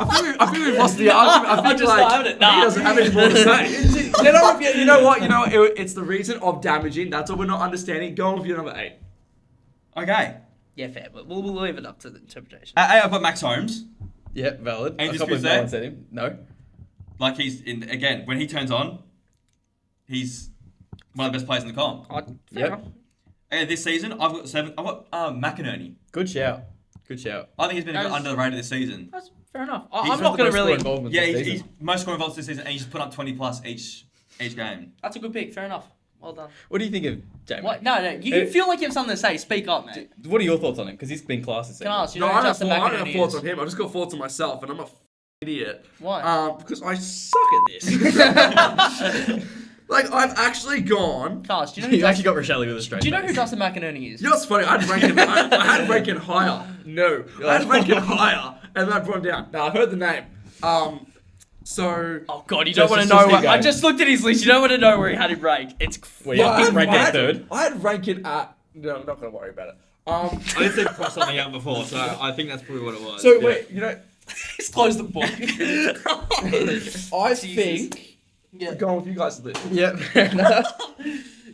I think we've lost the argument. I I'm think just not having it. Nah. he doesn't have any more to say. You know what? It's the reason of damaging. That's what we're not understanding. Go on with your number 8. Okay. Yeah, fair, but we'll leave it up to the interpretation. At 8, I've got Max Holmes. Yep, valid. Any A couple disputes of there? no one said him. No. Like he's in again when he turns on, he's one of the best players in the comp. Fair Yep. enough. And this season, I've got 7. I've got McInerney. Good shout. Good shout. I think he's been a bit That's- underrated this season. That's fair enough. He's I'm not going to really. Yeah, he's most scoring involved this season, and he's put up 20 plus each game. That's a good pick. Fair enough. Well done. What do you think of Jamie? What? No. You feel like you have something to say. Speak up, mate. What are your thoughts on him? Because he's been class this Can season. I ask you? No, know I who don't Justin have McInerney thoughts is? on him. I just got thoughts on myself, and I'm a idiot. Why? Because I suck at this. Like, I've actually gone. Carlos, do you know who You actually Justin, got Rochelle with a straight do you know who face. Justin McInerney is? You know what's funny? I'd rank him. I had rank him higher. No, I had rank him higher, and then I brought him down. Now I've heard the name. So. Oh god, you Just- don't want to just know. keep Where, I going. just looked at his list. You don't want to know where he had him ranked. It's Well, yeah, fucking rank ridiculous. at third. I had rank it at. No, I'm not gonna worry about it. I did say cross something out before, so I think that's probably what it was. So wait, He's closed the book. I Jesus. think. Yeah. Go on with you guys' list. Yep. Fair enough.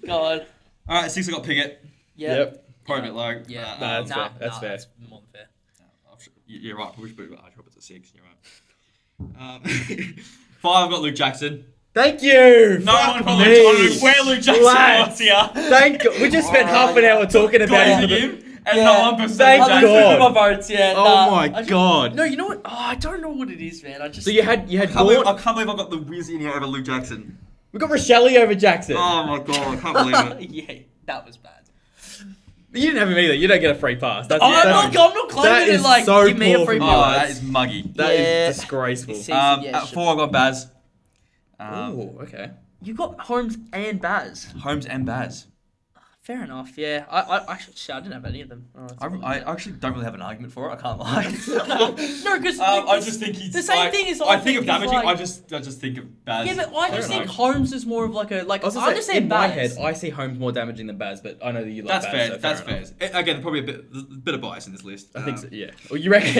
God. All right, 6. I got Piggott. Yeah. Yep. Probably a bit low. Yeah. Nah, that's fair. That's fair. That's more than fair. You're right. Probably should put Archie Roberts at 6. You're right. 5. I've got Luke Jackson. Thank you. No Fuck one will me. know where Luke Jackson Lads. was here. Thank God. We just spent half an hour talking about Glazing him. him, and no one percent Thank Luke I'm Jackson. God. losing my votes, yeah. Oh nah, my I just- God. No, you know what? Oh, I don't know what it is, man. I just. So you had I can't believe Gordon. I got the whiz in here over Luke Jackson. We got Rochelle over Jackson. Oh my god, I can't believe it. Yeah, that was bad. You didn't have him either. You don't get a free pass. That's, I'm that's, not claiming that it is like so give me a poor free from Oh, you. pass. that is muggy. that Yeah. is disgraceful. It's- At sure. 4 I got Baz. Oh, okay. You got Holmes and Baz. Holmes and Baz. Fair enough. Yeah, I actually I didn't have any of them. Oh, that's I actually don't really have an argument for it. I can't lie. no, because I just think he's the same like, thing is I think of is damaging. like- I just think of Baz. Yeah, but I Fair just think enough. Holmes is more of like a like. I was I gonna say, understand in my Baz. head, I see Holmes more damaging than Baz, but I know that you like That's Baz. fair. So That's enough. fair. Again, probably a bit of bias in this list. I think so. Yeah. Well, you reckon?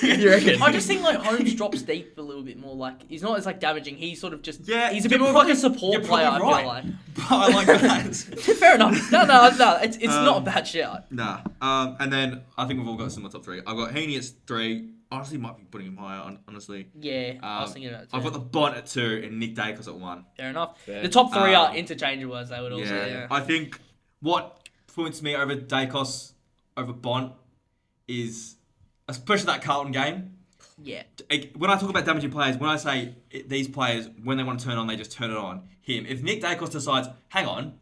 You reckon? I just think like Holmes drops deep a little bit more. Like he's not as like damaging. He's sort of just Yeah, He's a you're bit more of like a probably- support you're player. I probably feel right. like. But I like Baz. Fair enough. No. It's not a bad shout. Nah. And then I think we've all got a similar top three. I've got Heaney at 3. Honestly, might be putting him higher. Honestly. Yeah, I was thinking about it. I've Too. got the Bont at 2 and Nick Dacos at 1. Fair enough. Fair. The top three are Um, interchangeable, as they would all say. Yeah. I think what points me over Dacos over Bont is especially that Carlton game. Yeah. When I talk about damaging players, when I say these players, when they want to turn on, they just turn it on. Him. If Nick Dacos decides, hang on,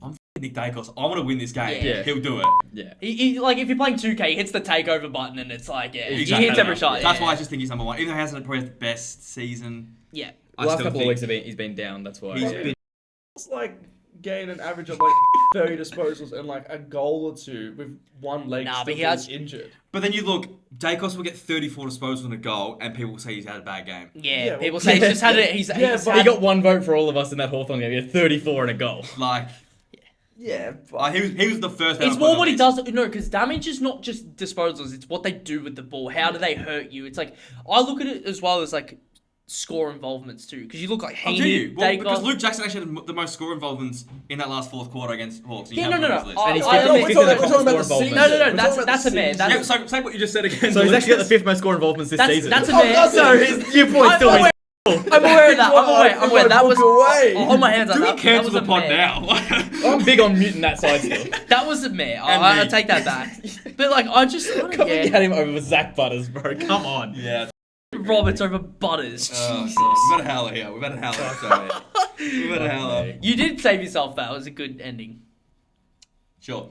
I'm f***ing Nick Dacos, I want to win this game, Yeah. he'll do it. Yeah. He, like if you're playing 2K, he hits the takeover button and it's like Exactly. he hits every shot. That's yeah. why I just think he's number 1. Even though he hasn't probably had the best season, Yeah. I The last still couple of think weeks he's been down. That's why. he's yeah. been. It's like gain an average of like 30 disposals and like a goal or two with one leg Nah, still but he being has- injured. But then you look, Dacos will get 34 disposals and a goal, and people will say he's had a bad game. Yeah. Yeah, People well- say he's just had it. He's Yeah, he's but He had, got one vote for all of us in that Hawthorn game. He had 34 and a goal. Like, Yeah, but he was the first. It's out more of what he these. does. No, because damage is not just disposals. It's what they do with the ball. How do they hurt you? It's like I look at it as well as like score involvements too. Because you look like Oh, do Heaney, you? Well, because Dacos. Luke Jackson actually had the most score involvements in that last fourth quarter against Hawks. and you Yeah, have no, him no, on his no. list. And he's I- fifth I- in the we're talking score about the involvements. season. No, We're talking about that's the a man. season. That's Yeah, say what you just said again. So he's actually got the fifth most score involvements this season. that's a Oh, man. that's So it. his your point still I'm is. I'm aware of that. I'm aware. That was away. on my hands. Do we that cancel was the a pod man. now? I'm big on muting that side still. That was a mare. And I me. take that back. But like, I just Come and yeah. get him over Zach Butters, bro. Come on. yeah. Roberts over Butters. Oh, Jesus. God. We've had a howler here. We've had a howler. Sorry. We've had a howler. You did save yourself. That was a good ending. Sure.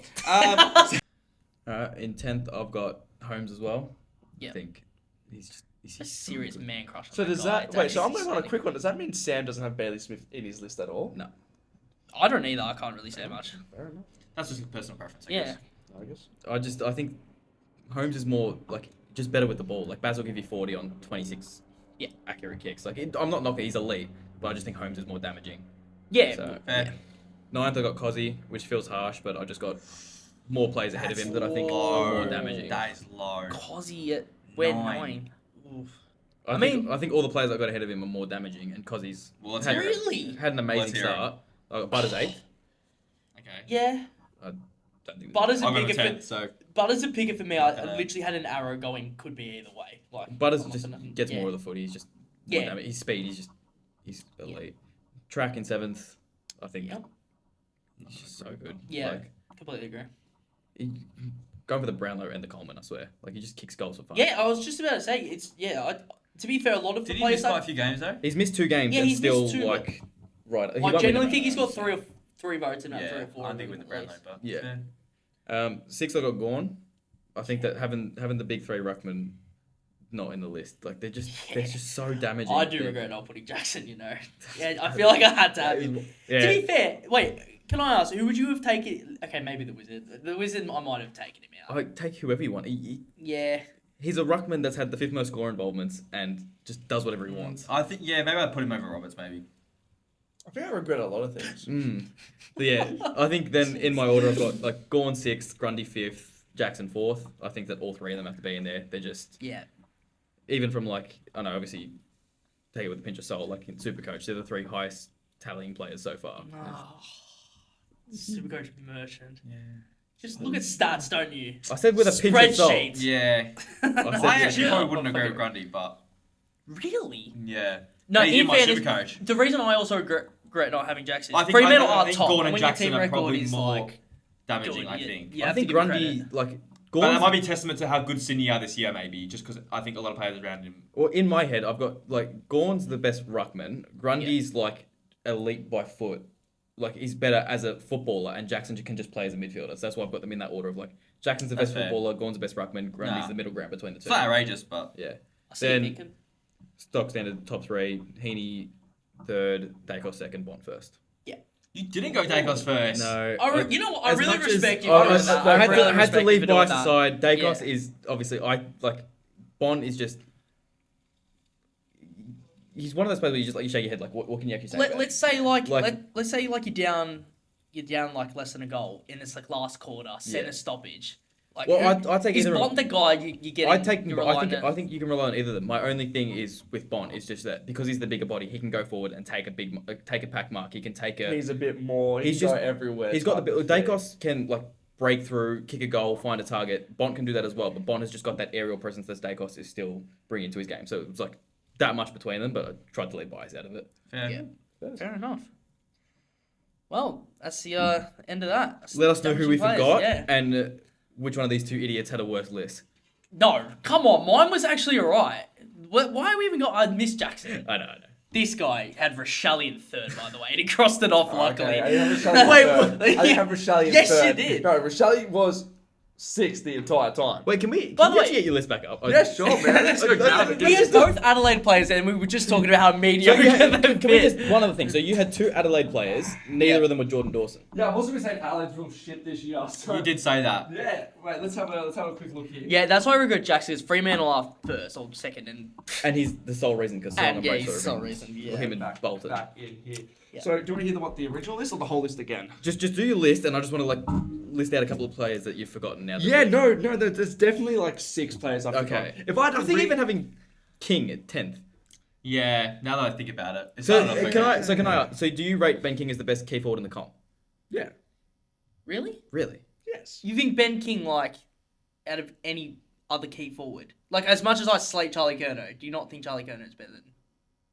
In 10th, I've got Holmes as well. Yeah. I think he's just. He's A just serious so good. man crush. on So does guy. that wait? So I'm He's going on a outstanding. quick one. Does that mean Sam doesn't have Bailey Smith in his list at all? No. I don't either. I can't really say much. Fair enough. That's just a personal preference. I Yeah. guess. I guess. I think Holmes is more like just better with the ball. Like Baz will give you 40 on 26 accurate kicks. Like I'm not knocking, he's elite, but I just think Holmes is more damaging. Yeah. So Fair. 9th I got Cozzy, which feels harsh, but I just got more players ahead of him that I think are more damaging. That is low. Cozzy at where 9. 9. Oof. I mean- think all the players I got ahead of him are more damaging, and Cozzy's Well, let's had, hear it. Really? had an amazing Let's hear it. start. I got Butters 8th. Okay. Yeah. I don't think Butters a I'm on picker a for 10th, so Butters a picker for me. I Okay. literally had an arrow going. Could be either way. Like Butters I'm just not gonna- gets yeah. more of the footy. He's just more Yeah. damage. His speed. He's elite. Track in 7th. I think Yep. he's just so good. Yeah. Like, Completely agree. he, going for the Brownlow and the Coleman. I swear. Like he just kicks goals for fun. Yeah, I was just about to say it's to be fair, a lot of the did he players miss quite a that few games though? He's missed 2 games Yeah, and he's still missed 2, like right. He I won't win genuinely the think he's got Brownlow. three votes in that. 3 Yeah, or 4. I think with the at Brownlow, least. but Yeah. fair. 6th I got Gorn. I think that having the big 3 ruckman not in the list, like they're just so damaging. I do regret not putting Jackson. Yeah, I feel like I had to have him. Yeah. To be fair, wait, can I ask who would you have taken? Okay, maybe the Wizard. The Wizard, I might have taken him out. I take whoever you want. Yeah, He's a ruckman that's had the 5th most score involvements and just does whatever he wants. I think maybe I'd put him over Roberts maybe. I think I regret a lot of things. But yeah, I think then in my order I've got like Gorn 6th, Grundy 5th, Jackson 4th. I think that all 3 of them have to be in there. They're just yeah. even from like I know obviously take it with a pinch of salt. Like in Supercoach, they're the 3 highest tallying players so far. Oh, Supercoach Merchant. Yeah. Just look at stats, don't you? I said with a pinch of salt. Spreadsheet. Yeah. I said I actually yeah. probably wouldn't agree with Grundy, but Really? Yeah. No, He's in my fairness, super coach. the reason I also regret not having Jackson I is think, Fremantle I are think top. Gordon and and when your Jackson team are record probably is more like damaging, good, I you- think. you I have think to give Grundy, credit. like, But Gordon's, that might be testament to how good Sydney are this year, maybe, just because I think a lot of players around him. well, in my head, I've got, like, Gorn's the best ruckman. Grundy's, like, elite by foot. Like, he's better as a footballer, and Jackson can just play as a midfielder. So that's why I've got them in that order of, like, Jackson's the That's best fair. footballer, Gorn's the best ruckman, Grundy's Nah. the middle ground between the It's two. not outrageous, but Yeah. I see you Then thinking. stock standard top three, Heaney third, Dacos second, Bond first. you didn't go Dacos first. No. You know what? I as really much as- respect you I, for doing was- that. I had, really to, had to respect you leave for doing bias that. aside. Dacos Yeah. is obviously Bond is just. He's one of those players where you just like you shake your head like what can you actually say? about Let's say like, Like- let's say like you're down like less than a goal in this like last quarter, center Yeah. stoppage. Like, Well, who- I take is either. Bond the guy you get? I think you can rely on either of them. My only thing is with Bond is just that because he's the bigger body, he can go forward and take a pack mark. He can take a. He's a bit more. He's He's just just- everywhere. He's got the type of bit. thing. Dacos can like break through, kick a goal, find a target. Bond can do that as well, but Bond has just got that aerial presence that Dacos is still bringing to his game. So it's like that much between them, but I tried to leave bias out of it. Fair. Yeah. Fair enough. Well, that's the end of that. Let us know who we Damaging players, forgot yeah. and which one of these two idiots had a worse list. No, come on, mine was actually alright. Why have we even got? I missed Jackson. I know. This guy had Rochelle in third, by the way, and he crossed it off luckily. Okay, I didn't have Rochelle Wait, in third. what? I didn't have Rochelle in Yes, third. you did. No, Rochelle was sixth the entire time. Wait, can we? By Can the you way- actually get your list back up? Yeah, sure, man. Let's go grab We it. had both Adelaide players, and we were just talking about how So mediocre you had, they've can we been. just one other thing? So you had two Adelaide players. Neither of them were Jordan Dawson. Yeah, I've also been saying Alan's real shit this year. So. You did say that. Yeah. Wait, let's have a quick look here. Yeah, that's why we got Jackson. Is Fremantle are first or second, And he's the sole reason because and yeah, he's the sole reason. Yeah. Him and Bolton. Back in here. Yeah. So, do you want to hear the original list or the whole list again? Just do your list, and I just want to like list out a couple of players that you've forgotten now. that Yeah, we- no, there's definitely like 6 players I forgot. Okay. If I had to I think re- even having King at 10th. Yeah, now that I think about it. It's So starting off can okay. I? So do you rate Ben King as the best key forward in the comp? Yeah. Really? Really? Yes. You think Ben King like out of any other key forward? Like as much as I slate Charlie Curnow, do you not think Charlie Curnow is better than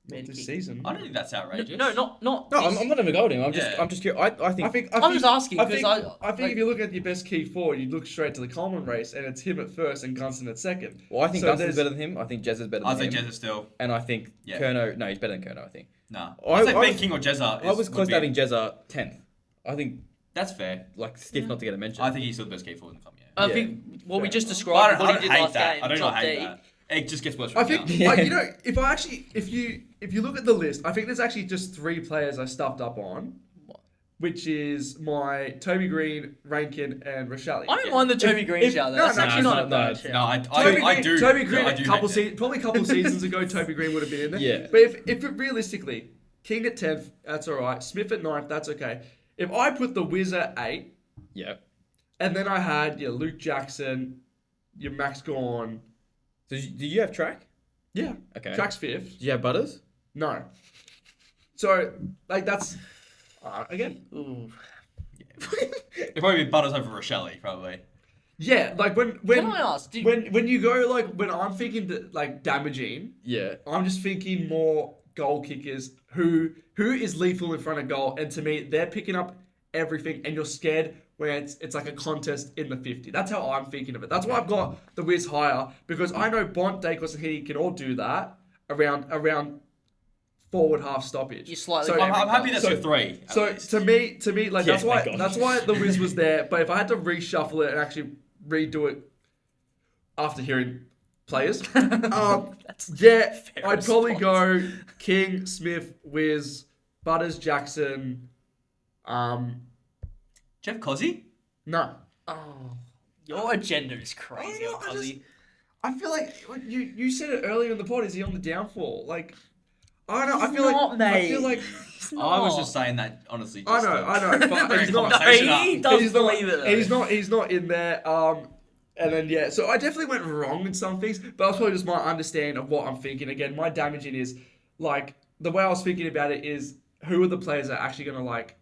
Ben Not this King? season. I don't think that's outrageous. No, not. No, this- I'm not even goading. I'm Yeah. just curious. I think. I'm just asking, I 'cause think, I- I think like- if you look at your best key forward, you look straight to the Coleman race, and it's him at first and Gunston at second. Well, I think So Gunston's there's- better than him. I think Jez is better than I think him. Jezza still. And I think Yeah. Curnow. No, he's better than Curnow. I think. Nah. I- I'd say I Ben was- King or Jezza. I was would close be- to having Jezza 10th. I think That's fair. like stiff not to get a mention. I think he's still the best key forward in the comp, yeah. I Yeah. think what we Fair just enough. described, I don't, what I he don't did hate last that. game, I don't top hate D. that. It just gets worse I from think, now. like, you know, if you look at the list, I think there's actually just 3 players I stuffed up on, What? which is my Toby Green, Rankin, and Rochelle. I don't mind the Toby Green shout. no, That's no, actually no, not a no, bad it's- shout. No, I do. Toby Green, I do couple hate that. probably a couple seasons ago, Toby Green would have been in there. Yeah. But if it realistically, King at 10th, that's all right. Smith at 9th, that's okay. If I put the Wiz at 8, Yeah. and then I had your Luke Jackson, your Max Gorn, So do you have track? yeah, Okay. Track's 5th. Do you have Butters? No. So, like, that's again. Ooh. It'd probably be Butters over Rochelle, probably. Yeah, like when Can I ask? when you go like when I'm thinking like damaging, Yeah. I'm just thinking more goal kickers who is lethal in front of goal, and to me they're picking up everything, and you're scared where it's like a contest in the 50. That's how I'm thinking of it. That's why I've got the Wiz higher, because I know Bont, Dacos, and he can all do that around forward half stoppage. You slightly So- favour I'm happy that's So- your 3. at So least. to me, like Yeah, that's why thank God. the Wiz was there. But if I had to reshuffle it and actually redo it after hearing players, yeah, fair I'd probably response. go King, Smith, Wiz, Butters, Jackson. Jeff Cozzy? No, Oh, your agenda is crazy, I just- Ozzy. I feel like you said it earlier in the pod. Is he on the downfall? Like, I don't know. I He's feel not, like mate. I feel like He's I was not. just saying that, honestly. I Just know, but Bring he's the not. conversation No, up. he does He's not, believe it. Though. he's not in there. And then yeah, so I definitely went wrong in some things, but that's probably just my understanding of what I'm thinking. Again, my damaging is like the way I was thinking about it is who are the players that are actually gonna like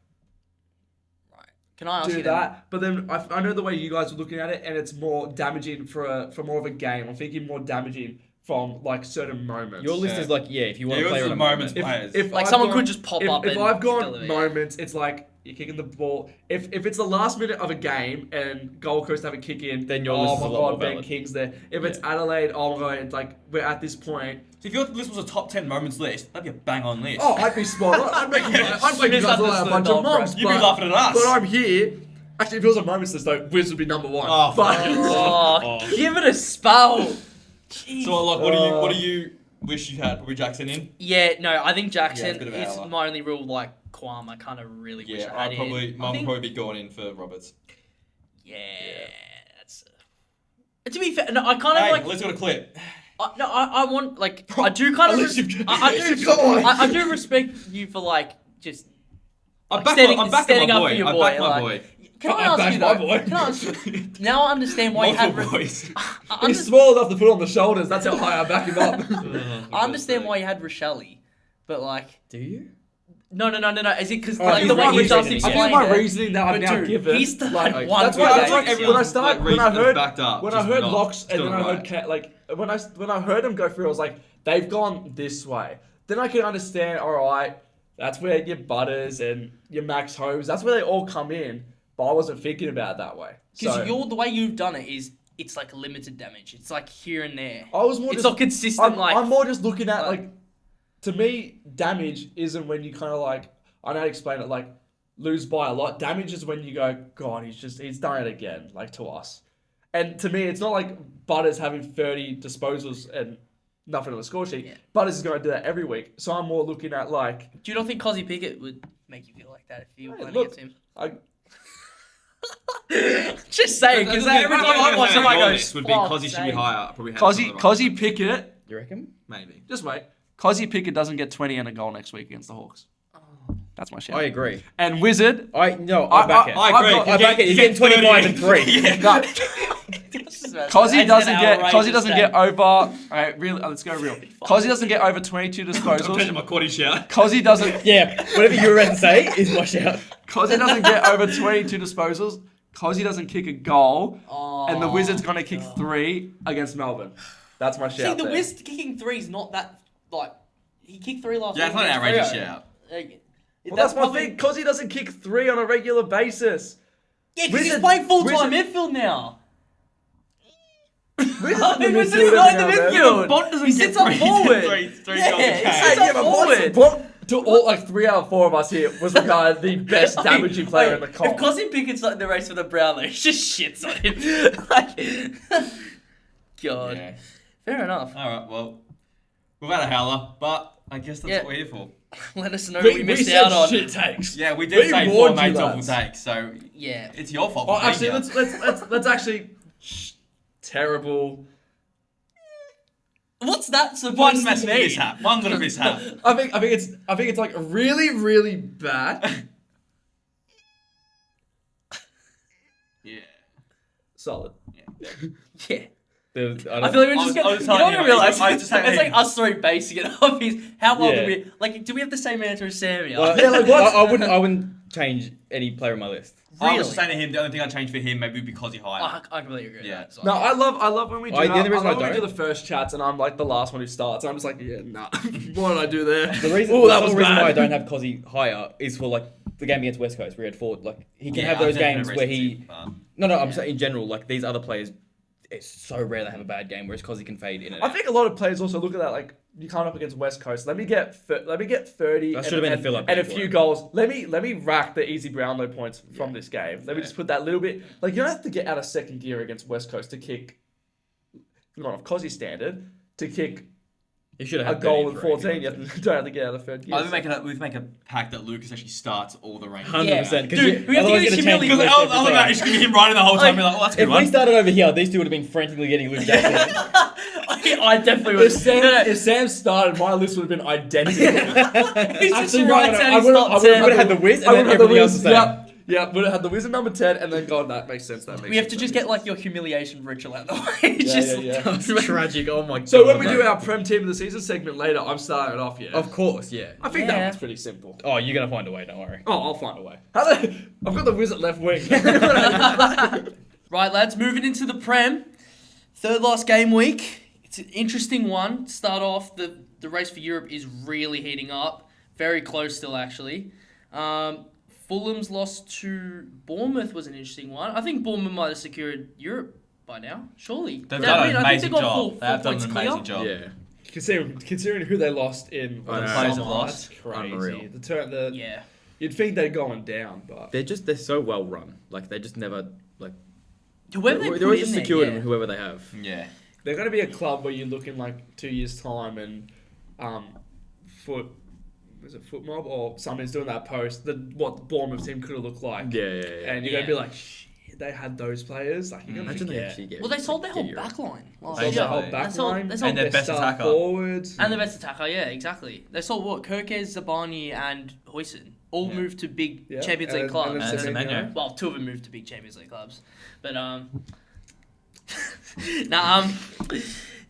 Right. Can I ask do you then? that? But then I know the way you guys are looking at it, and it's more damaging for more of a game. I'm thinking more damaging from like certain moments. Your list Yeah. is like, if you want Yeah, to play yours on is a moments, moment. players. If Like I've someone gone- could just pop up If and I've gone deliver it. moments, it's like you're kicking the ball. If it's the last minute of a game and Gold Coast have a kick in, Then your list is a lot more Ben valid. King's there. If it's Yeah. Adelaide, oh my god, it's like we're at this point. So if your list was a top 10 moments list, that'd be a bang on list. Oh, I'd be spot on. I'd make you guys look like a bunch of mums. You'd be laughing at us. But I'm here. Actually, if it was a moments list though, Wiz would be number one. Oh, but Oh, give it a spell. Jeez. So like, what do you wish you had? Probably Jackson in. Yeah, no, I think Yeah, Jackson it's a bit of a is howler. my only real like qualm. I kind of really wish Yeah, I had I'd probably in. mine would probably be going in for Roberts. Yeah, that's. To be fair, no, I kind of Hey, like. let's go to clip. I want like I do kind of. At least you've- I you've got one. I do respect you for like just. I'm like, backing standing my up boy. for your I boy. back my like- boy. Can I I ask back you my though? boy. Can I ask, now I understand why you Multiple had. boys. I he's small enough to put on the shoulders. That's how high I back him up. I understand why you had Rochelle, but like. Do you? No. Is it because Oh, like he's the way my you just reasoning. I think explained my it? reasoning that I've But now dude, given. he's done like, one that's good why. game. That's like Everyone's, when I started. like, When I reasoning heard. backed up, When I just heard not- Locks and still then I not heard right. like when I heard him go through, I was like, they've gone this way. Then I can understand. All right, that's where your Butters and your Max Holmes. That's where they all come in. But I wasn't thinking about it that way. Because So the way you've done it is it's like limited damage. It's like here and there. I was more. It's just, not consistent. I'm more just looking at like- like. To me, damage isn't when you kind of like. I know how to explain it. Like lose by a lot. Damage is when you go, God, he's done it again. Like to us. And to me, it's not like Butters having 30 disposals and nothing on the score sheet. Yeah. Butters is going to do that every week. So I'm more looking at like, Do you not think Cozzy Pickett would make you feel like that if you were Hey, playing look, against him? I, Just saying, because every time I watch him, I go, This would be "Fuck's Cozzy should be sake." higher. Probably had some of the right- Cozzy Pickett, You reckon? maybe. just wait. Cozzy Pickett doesn't get 20 and a goal next week against the Hawks. That's my shout. I agree. And Wizard, I back it. I agree. got- I back it. He's getting 25 and 3. no, Cozzy That's doesn't an get outrageous stat. over. All right, really, let's go real. Cozzy doesn't get over 22 I'm changing disposals. my quaddy shout. Cozzy doesn't. Yeah, whatever you were about to say is my shout. Cozzy doesn't get over 22 disposals. Cozzy doesn't kick a goal, and the Wizards gonna kick 3 against Melbourne. That's my shout. See, the there. Wiz kicking 3 is not that, like, he kicked 3 last Yeah, week. it's not an against outrageous Freo. shout. Like, Well, that's my thing. Cozzy doesn't kick 3 on a regular basis. Yeah, because he's Wizard- playing full-time Wizard- midfield now. Wizards I mean, the Wizard's midfielder not in the now, man. midfield. Bond doesn't He get sits up three- forward. three Yeah, goals a he game. sits Yeah, up but forward. to all like 3 out of 4 of us here was the guy the best damaging player in the comp. If Cozzy Pickett's like in the race for the Brownlow, he just shits on him. Like, God. Yeah. Fair enough. All right. Well, we've had a howler, but I guess that's Yeah. what we're here for. Let us know what we missed said out on. shit takes. Yeah, we did We say 4 warned you, mates awful lads. takes, so Yeah. it's your fault. Oh, for being actually, here. let's actually. Terrible. What's that supposed One to massive mean? mishap. One little mishap. I think it's like really bad. Yeah. Solid. Yeah. I I feel like we're just I was getting. You telling don't you, realize I was just saying- it's like us 3 basing it off. How well Yeah. do we like? Do we have the same answer as Sammy? Well, Yeah, like, what? I wouldn't change any player on my list. I was just saying to him, the only thing I'd change for him maybe would be Cozzy higher. I completely agree. Yeah. With that, so. No, I love when we do. The only I reason love I when we do don't- the first chats, and I'm like the last one who starts. And I'm just like, yeah, nah. What did I do there? The reason, Ooh, that the was reason bad. why I don't have Cozzy higher is for like the game against West Coast where he had 4. Like he can have I those think games no where reason he. to, but- No, I'm saying in general. Like these other players, it's so rare they have a bad game, whereas Cozzy can fade in and I out. think a lot of players also look at that like you come up against West Coast. Let me get 30. That should have been a fill-up and a game for few him. goals. Let me rack the easy Brownlow points from this game. Let me Yeah. just put that little bit. Like you don't have to get out of second gear against West Coast to kick. Not of Cozzy standard to kick He should a have had goal in 30 for 14. You don't have to get out of third gear. I think we make a pact that Lucas actually starts all the rankings. 100%. Dude, we have to otherwise get it's his gonna change humility- the Because list every other than time. that, it's going to be him riding the whole time. Be like, oh, that's a good If one. we started over here, these two would have been frantically getting Luke Jackson. I definitely would. if Sam started, my list would have been identical. He's just Actually, no, right no, down I his would've- top I would've 10. would have had the Wiz and I then would have the everything else Wiz. the same. Yeah, would have had the Wiz at number 10, and then God, that makes sense. That makes We have sense, to that just makes get like sense. your humiliation ritual out of the way. It's Yeah, just yeah. That's tragic. Oh my god. So when we do our Prem Team of the Season segment later, I'm starting it off, yeah. Of course, yeah. I think Yeah. that one's pretty simple. Oh, you're gonna find a way. Don't worry. Oh, I'll find a way. I've got the Wiz at left wing. Right, lads, moving into the Prem. Third last game week. It's It's an interesting one. To start off, the race for Europe is really heating up. Very close still, actually. Fulham's loss to Bournemouth was an interesting one. I think Bournemouth might have secured Europe by now, surely. They've I done mean, an I think amazing they got job. four They have done points an clear. amazing job. Yeah. Considering who they lost in I know. the Players summer, have lost. that's crazy. Unreal. Yeah. You'd think they're going down, but They're so well run. Like they just never like. Whoever they They're put always in just there, secured yeah. in whoever they have. Yeah. they're going to be a club where you look in like 2 years' time and Foot Mob or somebody's doing that post, what the Bournemouth team could have looked like. Yeah. And you're going to be like, shit, they had those players. Like, you're going to Imagine they forget. actually get. Well, they sold their whole get Europe. back line. Sold They their whole did. back They sold- line, they sold And their best star attacker. forwards. And the best attacker, yeah, exactly. They sold what? Kirkes, Zabani, and Hoyson. All moved to big Yeah, Champions League and clubs. then And Semenyo. Semenyo. Well, two of them moved to big Champions League clubs. But,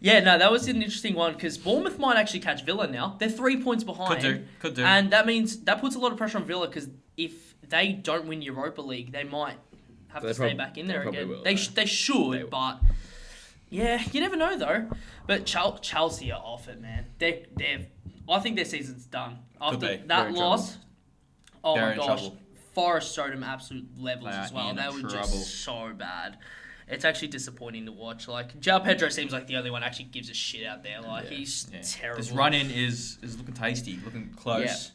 yeah, no, that was an interesting one because Bournemouth might actually catch Villa now. They're 3 points behind. Could do. And that means that puts a lot of pressure on Villa because if they don't win Europa League, they might have They to stay prob- back in they there probably again. will, They though. should, They will. but yeah, you never know though. But Chelsea are off it, man. I think their season's done after be. that They're in loss. Oh They're my in gosh, trouble. Forest showed them absolute levels They as are well. in They were trouble. just so bad. It's actually disappointing to watch. Like João Pedro seems like the only one actually gives a shit out there. Like he's Yeah. terrible. This run in is looking tasty, looking close.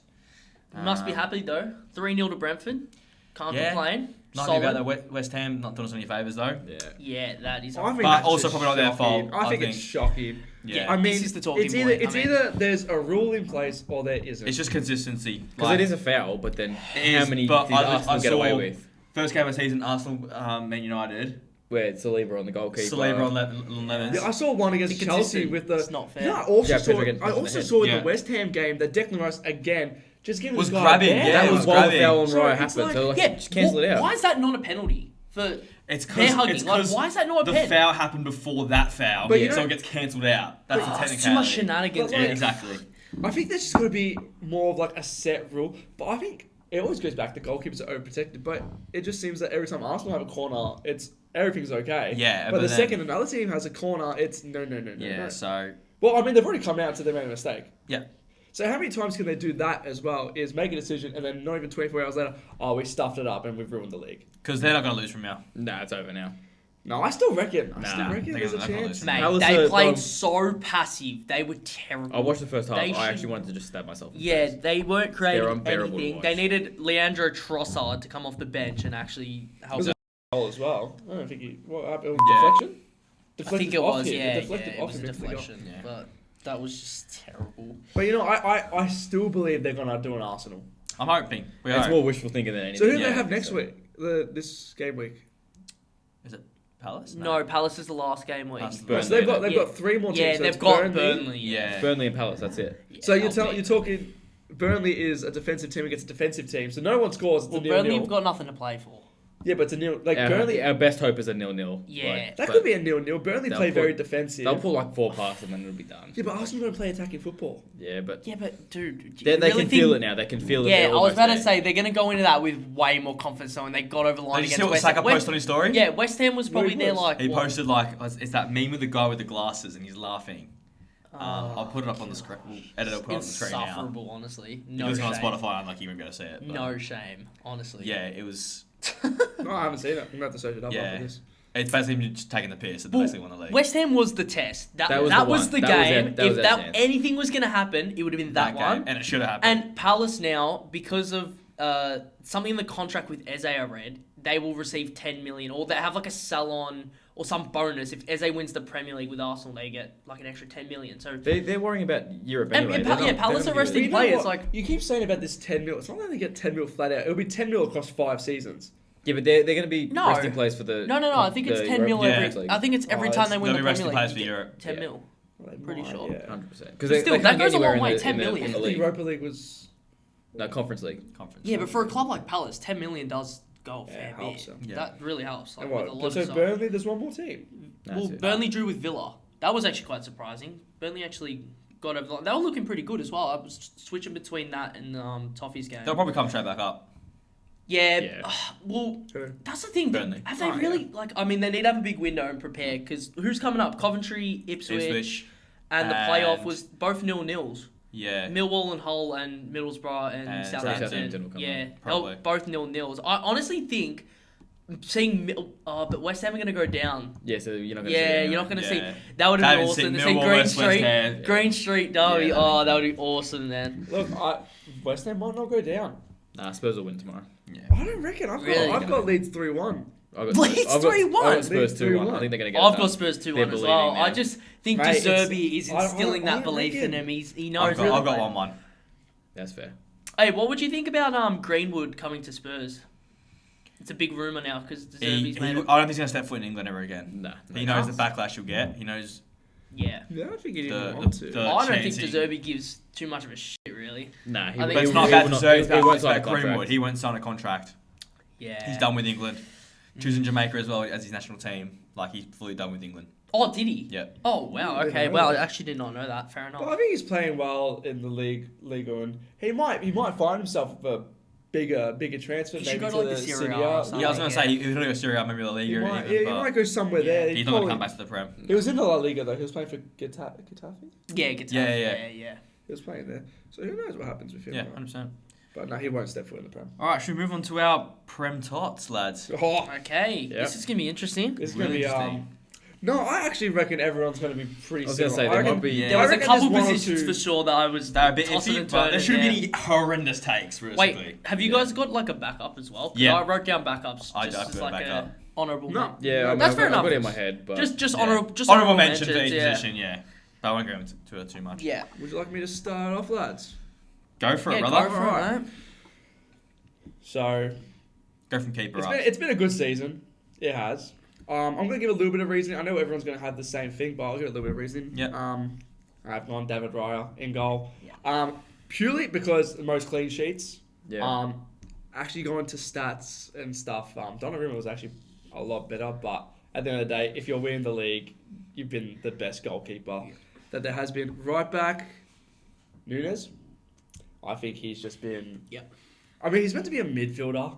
Must be happy though. 3-0 to Brentford. Can't Yeah. complain. Not Solid. about that West Ham not doing us any favours though. Yeah. Yeah, that is. I think But that's also just probably not their shocking. fault, I think I it's think. shocking. Yeah. I mean, This is the talking it's either point. I mean- either there's a rule in place or there isn't. It's just consistency. Because it is a foul, but then It how is, many but did Arsenal get away with? First game of the season, Arsenal, Man United. Where it's Saliba on the goalkeeper. Saliba on Lemons. Yeah, I saw one against It's Chelsea inconsistent. with the. It's not fair. Yeah, I also Yeah, saw. Pedro gets I punched in also the head. saw in Yeah. the West Ham game that Declan Rice again just giving Was this guy grabbing, a ball. yeah, That it was was while the grabbing. foul on So Raya it's happened. like- So like, Yeah, just cancel it out. Why is that not a penalty for It's bear because hugging? Like, why is that not a the pen? foul happened before that foul, But you so know- it gets cancelled out. That's the Oh, technicality. it's too much shenanigans. But Yeah, like- exactly. I think there's just got to be more of like a set rule. But I think it always goes back to goalkeepers are overprotected. But it just seems that every time Arsenal have a corner, everything's okay. Yeah, But but the then- second another team has a corner, it's no. Yeah, no. so Well, I mean, they've already come out to they made a mistake. yeah. So how many times can they do that as well? Is make a decision and then not even 24 hours later, oh, we stuffed it up and we've ruined the league. Because they're not going to lose from now. Nah, it's over now. No, I still reckon. Nah, there's a they're gonna chance. lose. Mate, Palace they are played gone- so passive. They were terrible. I watched the first half. They I should- actually wanted to just stab myself. In the Yeah, face. they weren't creating They're unbearable to anything. watch. They needed Leandro Trossard to come off the bench and actually help. Was it goal as well? I don't think he. What happened? Yeah. Deflection? I Deflected think it off was, him. yeah, Deflected it off was a him into the goal. deflection, Yeah. but that was just terrible. But you know, I still believe they're gonna do an Arsenal. I'm hoping. We It's hope. more wishful thinking than anything. So who do Yeah, they have I next so. week? This game week. Is it Palace? No, Palace is the last game week. Palace. Burnley. So they've got Yeah. 3 more teams. Yeah, so they've it's got Burnley. Yeah. Burnley and Palace. That's it. Yeah, So that'll you're be- talking. Burnley is a defensive team against a defensive team, so no one scores. It's Well, a nil-nil. Burnley have got nothing to play for. Yeah, but it's a nil. Like Our, Burnley, our best hope is a 0-0. Yeah. that but could be a nil-nil. Burnley they'll play put- very defensive. They'll pull like 4 passes and then it'll be done. Yeah, but Arsenal don't play attacking football. Yeah, but Yeah, but dude, do they you really can feel it think- now. They can feel it. Yeah, They're I was almost about to there. say they're going to go into that with way more confidence knowing they got over the line Did you see against what West Saka Ham. posted on his story? Yeah, West Ham was probably Where he there was? like He what? posted like, it's that meme with the guy with the glasses and he's laughing. Oh, I'll put it up on the screen. We'll edit it, put it on the screen now. insufferable, honestly. If No you're shame. listening on Spotify, I'm like, you won't be able to see it. But No shame, honestly. Yeah, it was. No, I haven't seen it. I'm gonna have to search it up Yeah. after this. It's basically him just taking the piss at the Well, basically won the league. West Ham was the test. That That was was the the one. That was game. it. That was If our that chance. anything was going to happen, it would have been that game, one. and it should have happened. And Palace now, because of something in the contract with Eze I read, they will receive 10 million, or they have like a sell-on or some bonus. If Eze wins the Premier League with Arsenal, they get like an extra 10 million. So They're worrying about Europe And- anyway. and They're Pa- yeah, not- Palace they're are not resting gonna But you know players, what? like- you keep saying about this 10 mil. It's not that they get 10 mil flat out. It'll be 10 mil across 5 seasons. Yeah, but they're going to be No. resting players for the. no. I think it's the 10 mil Europa every. Conference League. I think it's every Oh, time they it's- win the they'll be resting Premier players League. for you get Europe. 10 Yeah. mil. They Pretty might, sure. Yeah. 100%. Because Still, that goes a long way, 10 in the million. I think the league. Europa League was. No, Conference League. Conference. Yeah, but for a club like Palace, 10 million does go a Yeah, fair it helps bit. them. Yeah. That really helps. Like, And with a lot what? of So stuff. Burnley, there's one more team. No, Well, that's it. Burnley drew with Villa. That was actually quite surprising. Burnley actually got over the line. They were looking pretty good as well. I was switching between that and Toffee's game. They'll probably come straight back up. Yeah. Well, Who? that's the thing. Burnley. Have they Oh, really they need to have a big window and prepare because who's coming up? Coventry, Ipswich, and the playoff and- was both 0-0s. Yeah. Millwall and Hull and Middlesbrough and And Southampton. Southampton will come Yeah, up, probably. both 0-0s. I honestly think seeing but West Ham are going to go down. Yeah, so you're not going to Yeah, see you're not going to see. Yeah. That would have been Haven't awesome seen to see Millwall Green versus West Street. Ham. Green Street derby. Yeah, Oh, that would be awesome, man. Look, West Ham might not go down. Nah, Spurs will win tomorrow. Yeah. I don't reckon. Really? I've got Leeds 3-1. I've Leeds I've got 3-1. I've got Spurs Leeds 2-1. 3-1. I think they're going to get I've it got done. Spurs 2-1 They're as believing well. now. I just think Mate, De Zerbi is I instilling that don't belief in reckon. him. He knows. I've got 1-1. That's fair. Hey, what would you think about Greenwood coming to Spurs? It's a big rumor now because De I Zerbi's made don't it. think he's going to step foot in England ever again. Nah. He knows the backlash he'll get. He knows Yeah. Yeah, I don't think he The- didn't want to. the- I don't think chance De he- Zerbi gives too much of a shit, really. Nah, I think But it's he not will about not- Deserve, he it's won't about sign a contract. Greenwood. He won't sign a contract. Yeah. He's done with England. Choosing Jamaica as well as his national team. Like, he's fully done with England. Oh, did he? Yeah. Oh, wow. I didn't Okay. know Well, I that. actually did not know that. Fair enough. But I think he's playing well in the league, and he might find himself a bigger transfer. He should maybe go to, like, the Serie Serie A A. or something. Yeah, I was going to yeah. say, he was going to go Syria, maybe the league He or might, anything. yeah, he but might go somewhere Yeah. there. he's not going to come back to the Prem. He was in the La Liga though. He was playing for Getafe. Yeah, Getafe. Yeah. Yeah. He was playing there. So who knows what happens with him? Yeah, right? 100%. But no, he won't step foot in the Prem. All right, should we move on to our Prem TOTS, lads? Oh, Okay. Yeah. This is going to be interesting. it's Really gonna be interesting. No, I actually reckon everyone's gonna be pretty. I was going to similar. say, I there reckon- might be... Yeah. There was I a reckon couple there's one or positions two- for sure that I was They're a bit tossing iffy, and but there turning, shouldn't yeah. be any horrendous takes, realistically. Wait, have you guys got like a backup as well? 'Cause Yeah. I wrote down backups. I Just do have as a like backup. a honourable. No. Yeah, I mean, That's I've fair got- I've got it in enough. my head, but... Just Yeah. honourable. Just Honourable mention for mentions, each yeah. position, yeah. But I won't go into it too much. Yeah. Would you like me to start off, lads? Go for it, Yeah, brother. go for it, Alright. mate. So Go from keeper up. it's been a good season. It has. I'm gonna give a little bit of reasoning. I know everyone's gonna have the same thing, but I'll give it a little bit of reasoning. Yep. I've gone David Raya in goal. Yeah. Purely because the most clean sheets. Yeah. Actually going to stats and stuff. Donnarumma was actually a lot better, but at the end of the day, if you're winning the league, you've been the best goalkeeper that there has been. Right back, Nunes. I think he's just been. Yep. I mean, he's meant to be a midfielder,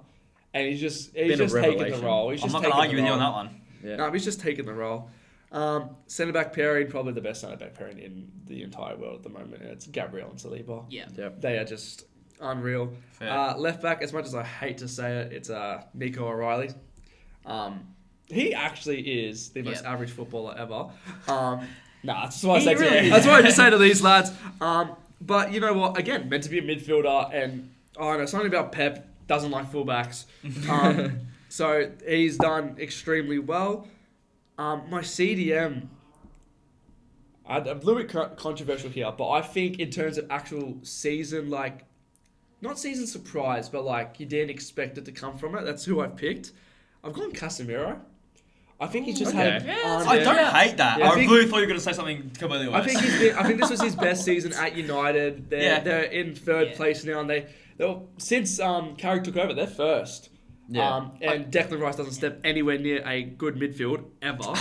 and he's just Been a taken the revelation. role. He's I'm just not going to taken argue the with you role. on that one. Yeah. No, he's just taking the role. Centre back pairing, probably the best centre back pairing in the entire world at the moment. And it's Gabriel and Saliba. Yeah. Yep. They are just unreal. Fair. Left back, as much as I hate to say it, it's Nico O'Reilly. He actually is the most Yeah. average footballer ever. That's what I He say really to is. That's what I just say to these lads. But you know what? Again, meant to be a midfielder, and I know something about Pep doesn't like fullbacks. So he's done extremely well. My CDM, I'm a little bit controversial here, but I think in terms of actual season, like, not season surprise, but like you didn't expect it to come from it. That's who I've picked. I've gone Casemiro. I think he's just Okay. had. Yeah, I don't hate that. Yeah, I I think- really thought you were going to say something completely worse. I think this was his best season at United. They're in third Yeah. place now, and they're since Carrick took over, they're first. Yeah. And Declan Rice doesn't step anywhere near a good midfield ever.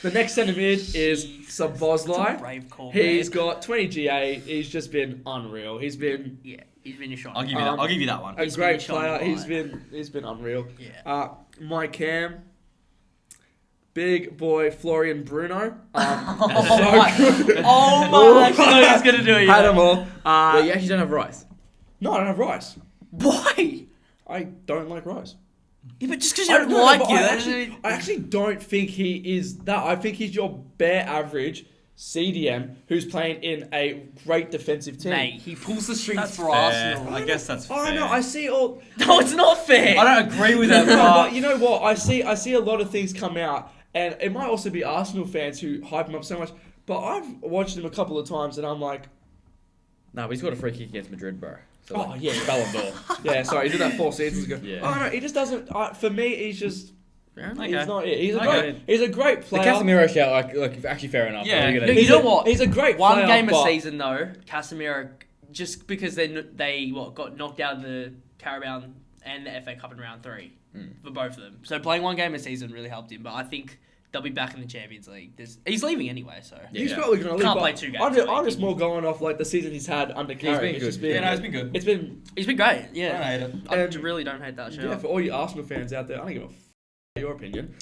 The next centre mid is It's a Sabozlai. brave call. He's man. got 20 GA. He's just been unreal. He's been Yeah, he's been a shot. I'll give you that. I'll give you that one. a He's great been shown player. why. He's been unreal. Yeah. My cam, big boy Florian Bruno. So good. Oh my! I actually thought he was gonna do it. Had Yeah. them all. But you actually don't have rice. No, I don't have Rice. Why? I don't like Rice. Yeah, but just because you I don't know, like but it, I actually don't think he is that. I think he's your bare average CDM who's playing in a great defensive team. mate, he pulls the strings That's for fair. Arsenal. I guess that's fair. Oh no, I see all. No, it's not fair. I don't agree with No, it, but but you know what? I see a lot of things come out, and it might also be Arsenal fans who hype him up so much. But I've watched him a couple of times, and I'm like, Nah, but he's got a free kick against Madrid, bro. So, oh yeah, Ballon d'Or. yeah. Sorry, he did that 4 seasons ago. Yeah. Oh no, he just doesn't. For me, he's just. Fair He's not it. Okay. He's a great The player. Casemiro shout, like actually fair enough. Yeah. What are you No, gonna you do? know what? He's a great One player, game a but- season though, Casemiro, just because they got knocked out of the Carabao and the FA Cup in round 3 for both of them. So playing one game a season really helped him. But I think they'll be back in the Champions League. He's leaving anyway, so He's probably going to leave. Can't but play 2 games I'm a just, week, I'm just can more you? going off like the season he's had under Carrick. been It's just good. Yeah, no, it's been good. It's been he's been great. I don't Yeah, hate it. I And- really don't hate that show. yeah. For all you Arsenal fans out there, I don't give a your opinion.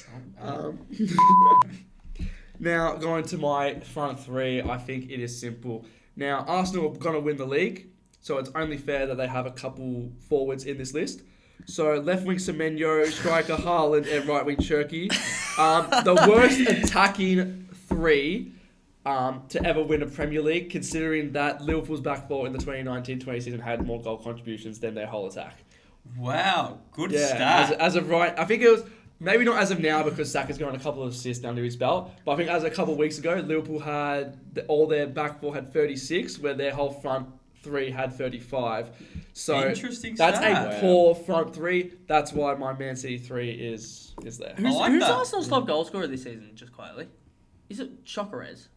Now going to my front three, I think it is simple. Now Arsenal are going to win the league, so it's only fair that they have a couple forwards in this list. So left wing Semenyo, striker Haaland, and right wing Cherky. The worst attacking three to ever win a Premier League, considering that Liverpool's back four in the 2019-20 season had more goal contributions than their whole attack. Wow, good Yeah, stat. as of right, I think it was maybe not as of now because Saka's got a couple of assists under his belt, but I think as a couple of weeks ago, Liverpool had all their back four had 36, where their whole front three had 35. So Interesting that's stat. a poor front three. That's why my Man City three is there. Who's, I like who's that. Arsenal's top goal scorer this season? Just quietly, is it Chocorez?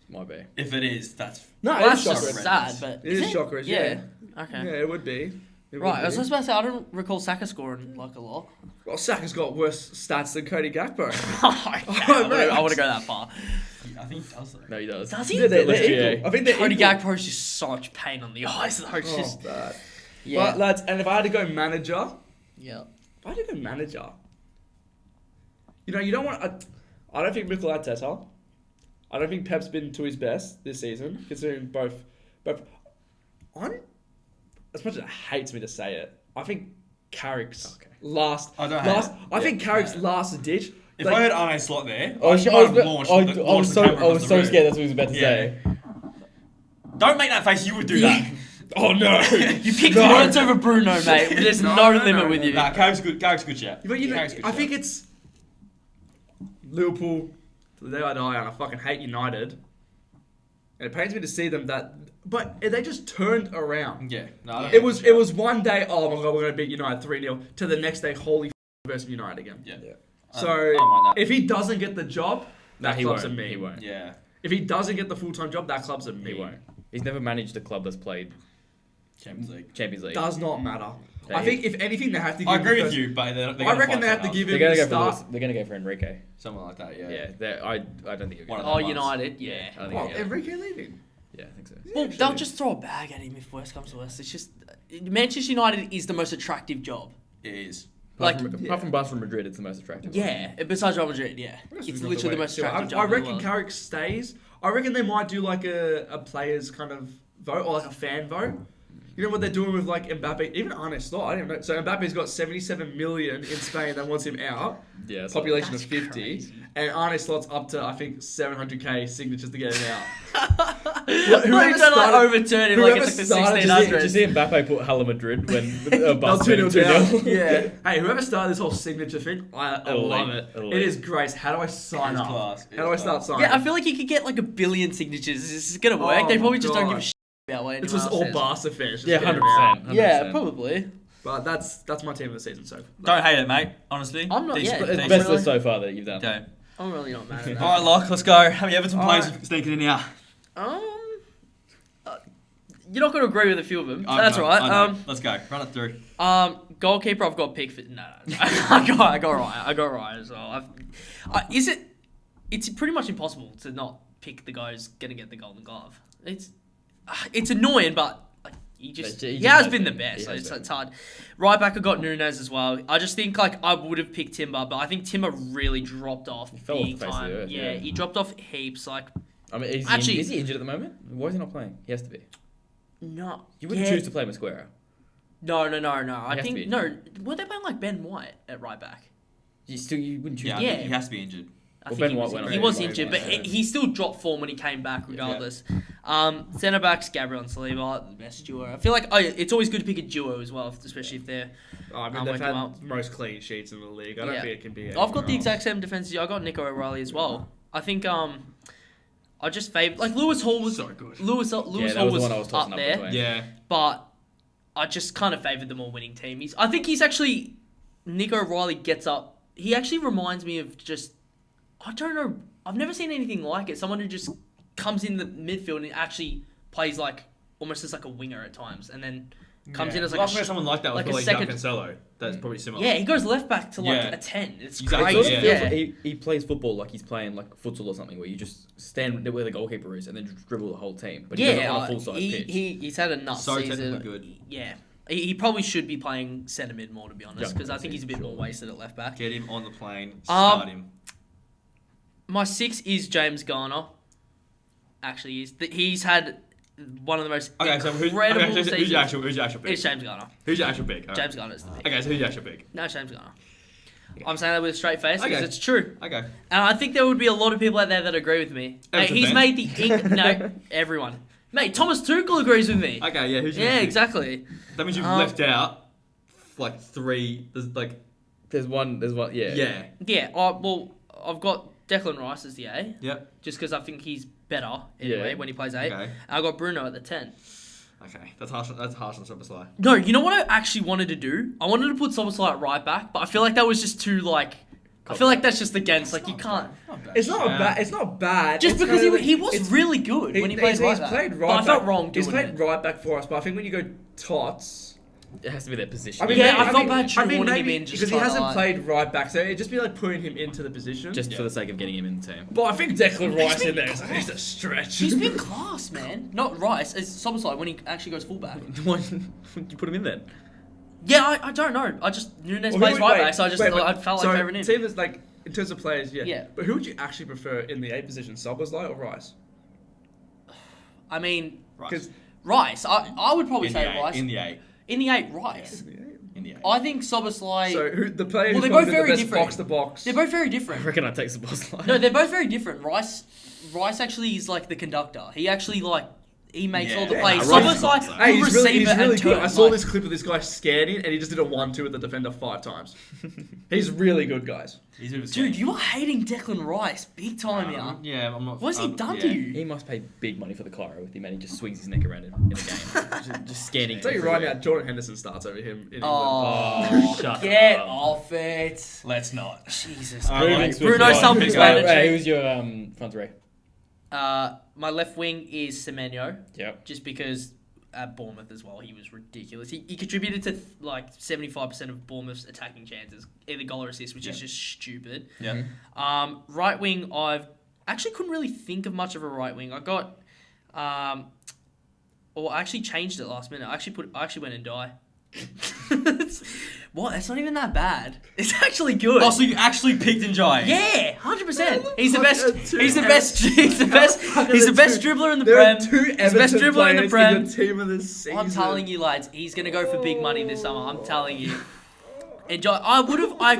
Might be. If it is, that's No, Well, it that's is just Chocorez. sad, but It is Chocorez, yeah. Okay. Yeah, it would be. It Right, would I was be. just about to say I don't recall Saka scoring like a lot. Well, Saka's got worse stats than Cody Gakpo. I want to go that far. I think he does though. No, he does. Does he? Yeah, they're Yeah. equal. I think they're Cody equal. Gakpo is just such pain on the eyes though. It's Oh, just bad. yeah. But lads, and if I had to go manager, Yeah. if I had to go manager, you don't want. I don't think Mikel Arteta. I don't think Pep's been to his best this season, considering both. I'm, as much as it hates me to say it, I think Carrick's last. I don't hate last. it. I think Carrick's last ditch. If like- I heard Arne Slot there, I was might have launched the- launched the camera across the room. scared that's what he was about to Yeah. say. Don't make that face. You would do that. Oh no! You picked No. words over Bruno, mate. There's no, limit with you. Nah, Carrick's good. Carrick's good shit. But Carrick's good I shit. think it's Liverpool to the day I die, and I fucking hate United. And it pains me to see them but they just turned around. Yeah. No, I don't It think was one day, oh my god, we're gonna beat United 3-0. To the next day, holy versus United again. Yeah. So I don't mind that. if he doesn't get the job, Nah, that he club's won't. a me. He won't. Yeah. If he doesn't get the full-time job, that club's a me. He won't. He's never managed a club that's played Champions League. Champions League. Does not matter. Yeah, I think if anything, they have to give I him agree the with first- you, but I reckon they have to give They're him gonna the go start. for They're gonna go for Enrique. Something like that. Yeah. Yeah. I don't think. One of Oh, them United, yeah. I think Well, yeah. Enrique leaving. Yeah, I think so. Well, actually. they'll just throw a bag at him if worst comes to worst. It's just Manchester United is the most attractive job. It is. Apart Like, from, apart from Barcelona Madrid, it's the most attractive. yeah, besides Real Madrid, yeah, That's it's not literally the way most to do it. attractive job. I in the reckon world. Carrick stays. I reckon they might do like a players kind of vote or like a fan vote. You know what they're doing with like Mbappe, even Arne Slot. I don't know. So Mbappe's got 77 million in Spain that wants him out. Yeah. it's Population That's of 50, crazy. and Arne Slot's up to I think 700k signatures to get him out. Whoever whoever don't like started- overturn him like whoever it's like the started- Did you 1600s. see Mbappe put Hala Madrid when They'll Barcelona 2-0 down. 2-0? Yeah. Hey, whoever started this whole signature thing, I love it. Elite. It is great. How do I sign It is up? class. It How do is I start class. signing? Yeah, I feel like you could get like 1 billion signatures. This is gonna work. Oh They probably my just don't give a God. shit about what It's anyone just else all says. Barca fans. just Yeah, get him out. 100%. Yeah, probably. But that's my team of the season. So Don't hate it, mate. Honestly. I'm not- yeah. It's Decent. best list so far that you've done. Okay. I'm really not mad at that. All right, Locke. Let's go. How many Everton players Alright. sneaking in here? You're not going to agree with a few of them. I That's know, right. I know. Let's go. Run it through. Goalkeeper, I've got Pickford. No. I got Ryan as well. It's pretty much impossible to not pick the guy who's going to get the Golden Glove. It's annoying, but like, he just has has been the been. best. He So has it's been. hard. Right back, I got Nunes as well. I just think like I would have picked Timber, but I think Timber really dropped off fell off big the face of time. the earth, yeah. He dropped off heaps. Like I mean, Actually- is he injured at the moment? Why is he not playing? He has to be. no, You wouldn't choose to play Mosquera. No. I has to think be. no. Were they playing like Ben White at right back? You wouldn't choose. Yeah, I Yeah. think he has to be injured. I Well, think Ben White went he on was the injured, right but back. he still dropped form when he came back, regardless. Centre backs, Gabriel and Saliba, the best duo. I feel like it's always good to pick a duo as well, especially if they're. I mean, I'll they've wake had him up. most clean sheets in the league. I don't Yeah. think it can be. I've got the exact same defense. I got Nico O'Reilly as well. I think I just favoured like Lewis Hall was So good. Lewis Yeah, Hall that was the was one I was up tossing up there, between. Yeah. but I just kind of favoured the more winning team. I think he's actually Nico O'Reilly gets up. He actually reminds me of just I don't know. I've never seen anything like it. Someone who just comes in the midfield and actually plays like almost as like a winger at times, and then Comes in as like Last time someone like that was like a probably second- Jack Cancelo. That's probably similar. Yeah, he goes left back to like Yeah. a 10. It's Exactly, crazy. yeah. Yeah. He plays football like he's playing like futsal or something, where you just stand where the goalkeeper is and then just dribble the whole team. But he does it on a full size pitch. He's had a nuts So season. technically good. Yeah. He probably should be playing centre mid more, to be honest, Yeah, because I think he's a bit sure. more wasted at left back. Get him on the plane. Start him. My 6 is James Garner. Actually, he's had one of the most Okay, so incredible who's seasons. your actual pick? It's James Garner. Who's your actual pick? Alright. James Garner's the pick. Okay, so who's your actual pick? No, James Garner. I'm saying that with a straight face because Okay. it's true. Okay. And I think there would be a lot of people out there that agree with me. Mate, Everton he's fans? made the no, everyone. Mate, Thomas Tuchel agrees with me. Okay, yeah, who's your Yeah, pick? exactly. That means you've Um, left out like 3. There's like There's one. Yeah. yeah. Yeah, well, I've got Declan Rice as the A, Yep. just because I think he's better anyway Yeah. when he plays 8. Okay. And I got Bruno at the 10. Okay. That's harsh. That's harsh on Soboslai. No, you know what I actually wanted to do? I wanted to put Soboslai at right back, but I feel like that was just too like. I feel like that's just against. Like you can't. It's not bad. It's not bad. Just It's because kind of he like- was it's- really good when he plays right he's back. played right but I felt back. wrong doing He's played it. right back for us, but I think when you go tots. It has to be their position. I mean, Yeah, maybe- I felt bad shoehorning him maybe in just because he trying to, hasn't like- played right back, so it'd just be like putting him into the position. just for the sake of getting him in the team. But I think Declan Rice been in there is a stretch. He's been class, man. Not Rice, it's Soboslai when he actually goes fullback. Why did you put him in then? Yeah, I don't know. I just Nunes Well, plays who- right wait, back, so I just wait, I felt so like favouring him. team is like in terms of players, yeah. Yeah. But who would you actually prefer in the 8 position, Soboslai or Rice? I mean, Because Rice. I would probably In say the 8. Rice. In the 8. In the 8, Rice. In the 8. I think Soboslai. so who the player Well, who's they're probably both the very best different. box to box? They're both very I different. reckon I'd take Soboslai. No, they're both very different. Rice actually is like the conductor. He actually he makes all the Yeah. plays. Yeah, Rice Soboslai is will Hey, he's receive really it and good. turn, I saw like- this clip of this guy scanning, and he just did a 1-2 with the defender 5 times. He's really good, guys. He's a bit of a Dude, scam. you are hating Declan Rice big time, yeah. Yeah, I'm not. What's he done to you? He must pay big money for the Cairo with him, and he just swings his neck around in a game, just scanning. I'll tell you right now, Jordan Henderson starts over him in England. Oh, shut get up. off it. Let's not. Jesus. Moving Bruno Right, self-explanatory. who's your front three? My left wing is Semenyo, Yep. just because at Bournemouth as well, he was ridiculous. He contributed to like 75% of Bournemouth's attacking chances, either goal or assist, which is just stupid. Yeah. Right wing, I've actually couldn't really think of much of a right wing. I got, I actually changed it last minute. I actually went and die. What? It's not even that bad. It's actually good. Oh, so you actually picked Njai? Yeah, 100%. He's the fuck best. are two He's the best. He's the best. fuck are He's the the best two- dribbler in the There Prem. are 2 He's the best Everton dribbler in the players Prem. in the team of this season. I'm telling you, lads, he's gonna go for big money this summer. I'm telling you. Enjoy. I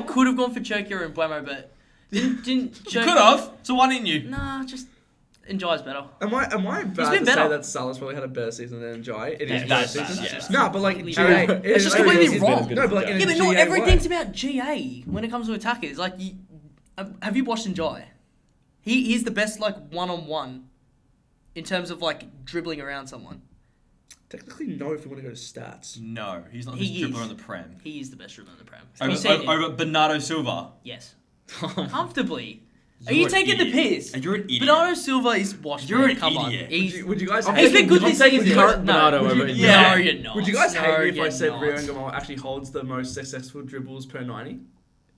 could have gone for Cherkio and Buemo, but didn't. Could have. So why didn't you? Nah, just Enjoy's better. Am I bad been to better. say that Salah's probably had a better season than Njai? It is that's better bad, season. yeah. No, but like Completely GA, wrong. It's just completely wrong. No, but like in a Yeah, but not GA everything's way. about GA when it comes to attackers. Like, have you watched Enjoy? He's the best like one-on-one in terms of like dribbling around someone. Technically, no. If you want to go to stats, No, he's not the He best dribbler is. in the Prem. He is the best dribbler in the Prem. Have you seen him? Over Bernardo Silva. Yes. Comfortably. Are You're you an taking the idiot. piss? And you're an idiot. Bernardo Silva is washed. You're man. an Come idiot. on. would you guys? He's been good this season. current No. Bernardo Would over you- in Yeah. No, you're not. Would you guys No, hate me if I you're said not. Rio Gamal actually holds the most successful dribbles per 90?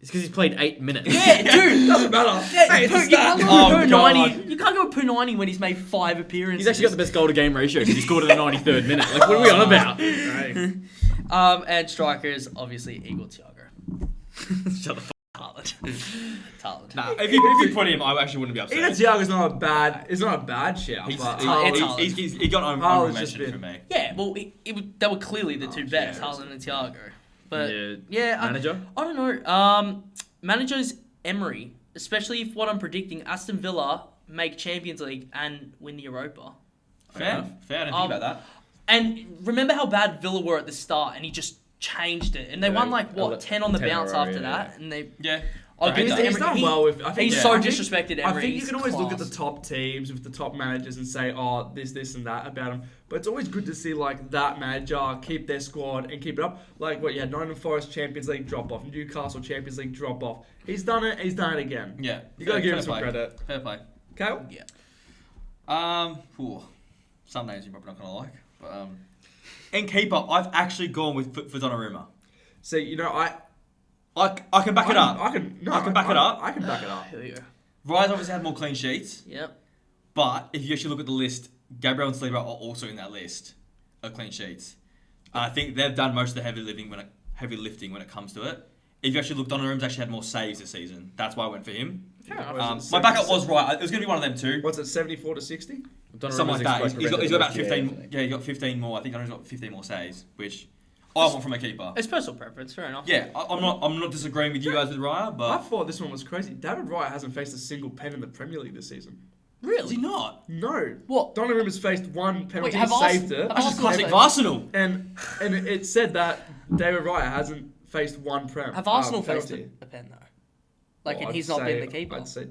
It's because he's played 8 minutes. Yeah, dude. Doesn't matter. Yeah, Hey, it's a you can't stat. go Oh, per God. 90. You can't go per 90 when he's made 5 appearances. He's actually got the best goal to game ratio because he scored in the 93rd minute. Like, what are we on about? Right. And strikers, obviously, Igor Thiago. Shut the fuck Talent. Nah, if you put him, I actually wouldn't be upset. Igor Thiago's not a bad. It's not a bad shout. He's, but Haaland. he got Haaland's honorable just mention been- for me. Yeah, well, they were clearly the two best, yeah, Haaland and Thiago. But Yeah, yeah, manager? I don't know. Manager's Emery, especially if what I'm predicting, Aston Villa make Champions League and win the Europa. Fair. I didn't think about that. And remember how bad Villa were at the start, and he just changed it, and they Yeah, won like what 10 on the 10 in a bounce row, after yeah, that, yeah. and they. Yeah. I'll give it to He's Emery. done well with. I think He's so I think- disrespected, Emery. I think you He's can always look at the class. top teams with the top managers and say, oh, this, and that about them. But it's always good to see like that manager keep their squad and keep it up. Like what you had Nottingham Forest Champions League drop off, Newcastle Champions League drop off. He's done it. He's done it again. Yeah. You gotta give him Fair some play. credit. Fair play. Kale? Yeah. Ooh, some names you're probably not gonna like, but In keeper, I've actually gone for Donnarumma. See, you know, I can back it up. I can back it up. I can back it up. Here we go. Ryan's obviously had more clean sheets, Yep. but if you actually look at the list, Gabriel and Saliba are also in that list of clean sheets. And I think they've done most of the heavy lifting when it comes to it. If you actually look, Donnarumma's actually had more saves this season. That's why I went for him. My backup was right. It was going to be one of them too. What's it, 74 to 60? Something like that. He's got about 15. Yeah, he got 15 more. I think Donnarumma's got 15 more saves, which I want from a keeper. It's personal preference, fair enough. Yeah, I'm not disagreeing with you guys with Raya, I but thought this one was crazy. David Raya hasn't faced a single pen in the Premier League this season. is Really? he not? No. What? Donnarumma's faced one penalty, have saved it. That's just Arsenal classic faced- Arsenal. And it said that David Raya hasn't faced one prem. Have Arsenal faced penalty. a pen though? Like, Well, and he's I'd not been say- the keeper. I'd say.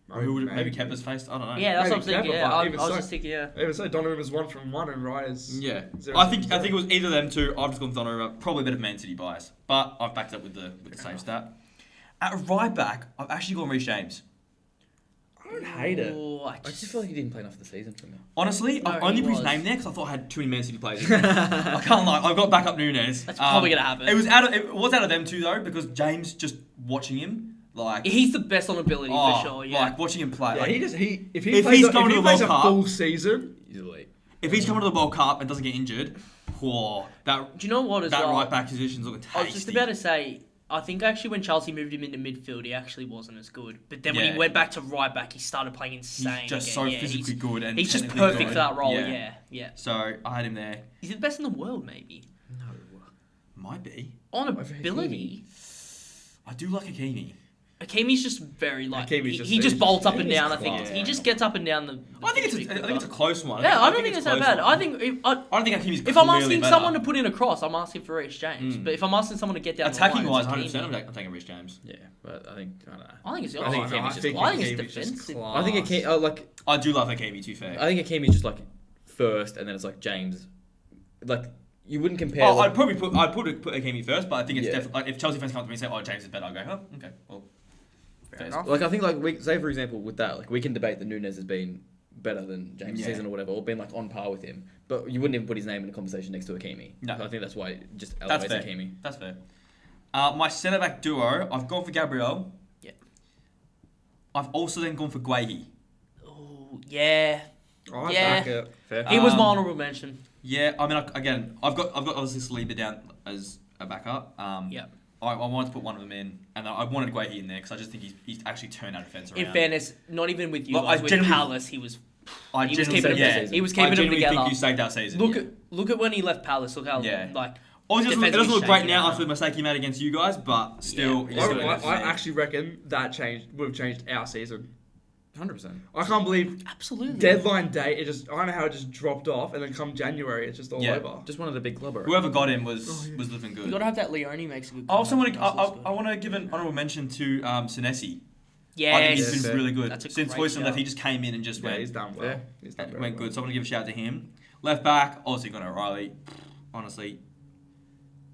Who would maybe Kepa's faced? I don't know. Yeah, that's what I'm Maybe thinking. Kepa, Yeah, but I even was so- just thinking. Yeah. Even so, Donnarumma's 1 from 1 and Raya's Yeah, 0 I from think 0. it was either of them two. I've just gone Donnarumma, probably a bit of Man City bias, but I've backed up with the same stat. At right back, I've actually gone Reece James. I don't hate it. Ooh, I just feel like he didn't play enough of the season for me. Honestly, No, I've only he put his was. name there because I thought I had too many Man City players. I can't lie. I've got backup Nunes. That's probably gonna happen. It was out of them two though because James just watching him like He's the best on ability for sure. Yeah. like watching him play. Yeah, like, if If plays he's a, going if to he the plays World a Cup- full season, He's elite. if he's coming to the World Cup and doesn't get injured, that Do you know what as that well? right back position's looking tasty. I was just about to say. I think actually when Chelsea moved him into midfield, he actually wasn't as good. But then when Yeah. he went back to right back, he started playing He's insane. just again. so Yeah, physically good and He's just technically perfect good. for that role. Yeah. So I had him there. He's the best in the world, maybe. No. Might be. On Over ability, I do like Hakimi. Hakimi's just very like Hakimi's he just bolts up and he's down. I think class. he just gets up and down the. I think it's a close one. Yeah, I don't think it's that close bad. one. I think I don't think Hakimi's if I'm clearly asking better. someone to put in a cross, I'm asking for Reece James. Mm. But if I'm asking someone to get down attacking the wise, line, 100%, it's Hakimi. I'm taking Reece James. Yeah, but I don't know. I think it's. I think I Hakimi's think, just it's Hakimi's just defensive. class. I think Hakimi, like I do love Hakimi. To be fair, I think Hakimi's just like first, and then it's like James. Like you wouldn't compare. oh, like, I'd probably put Hakimi first, but I think it's Yeah. definitely like if Chelsea fans come up to me and say, "Oh, James is better," I go, "Oh, okay, well." Fair enough. Like I think like we say for example with that like we can debate that Nunes has been better than James this Yeah. season or whatever or been like on par with him, but you wouldn't even put his name in a conversation next to Hakimi. No. I think that's why it just That's elevates fair. Hakimi. That's fair. My centre back duo, I've gone for Gabriel. Yeah. I've also then gone for Guehi. Oh yeah. I Yeah. back it. Fair. He was my Um, honourable mention. Yeah, I mean, I've got obviously Saliba down as a backup. Yeah. I wanted to put one of them in, and I wanted Guehi in there because I just think he's actually turned our defence around. In fairness, not even with you Look, guys, I with genuinely- Palace, he was I he was genuinely keeping think, them- yeah, he was I keeping them genuinely together. think you saved our season. Look at when he left Palace. Look how Yeah. like Obviously, it doesn't defensively look great shaky now now. after the mistake he made against you guys, but still, Yeah. he's still I actually reckon that would have changed our season. 100%. I can't believe absolutely deadline day. I don't know how it just dropped off, and then come January, it's just all Yeah. over. Just wanted a big club. whoever got him was looking You good. gotta have that Leone makes a good. I also want comeback. to I want to give an honourable mention to Senesi. I Yes. think he's Yes. been really good. That's a Since great Hoyson left, shout. he just came in and just Yeah, went he's done well. He's done very went well. good. So I want to give a shout out to him. Left back, obviously Gunnar O'Reilly. Honestly,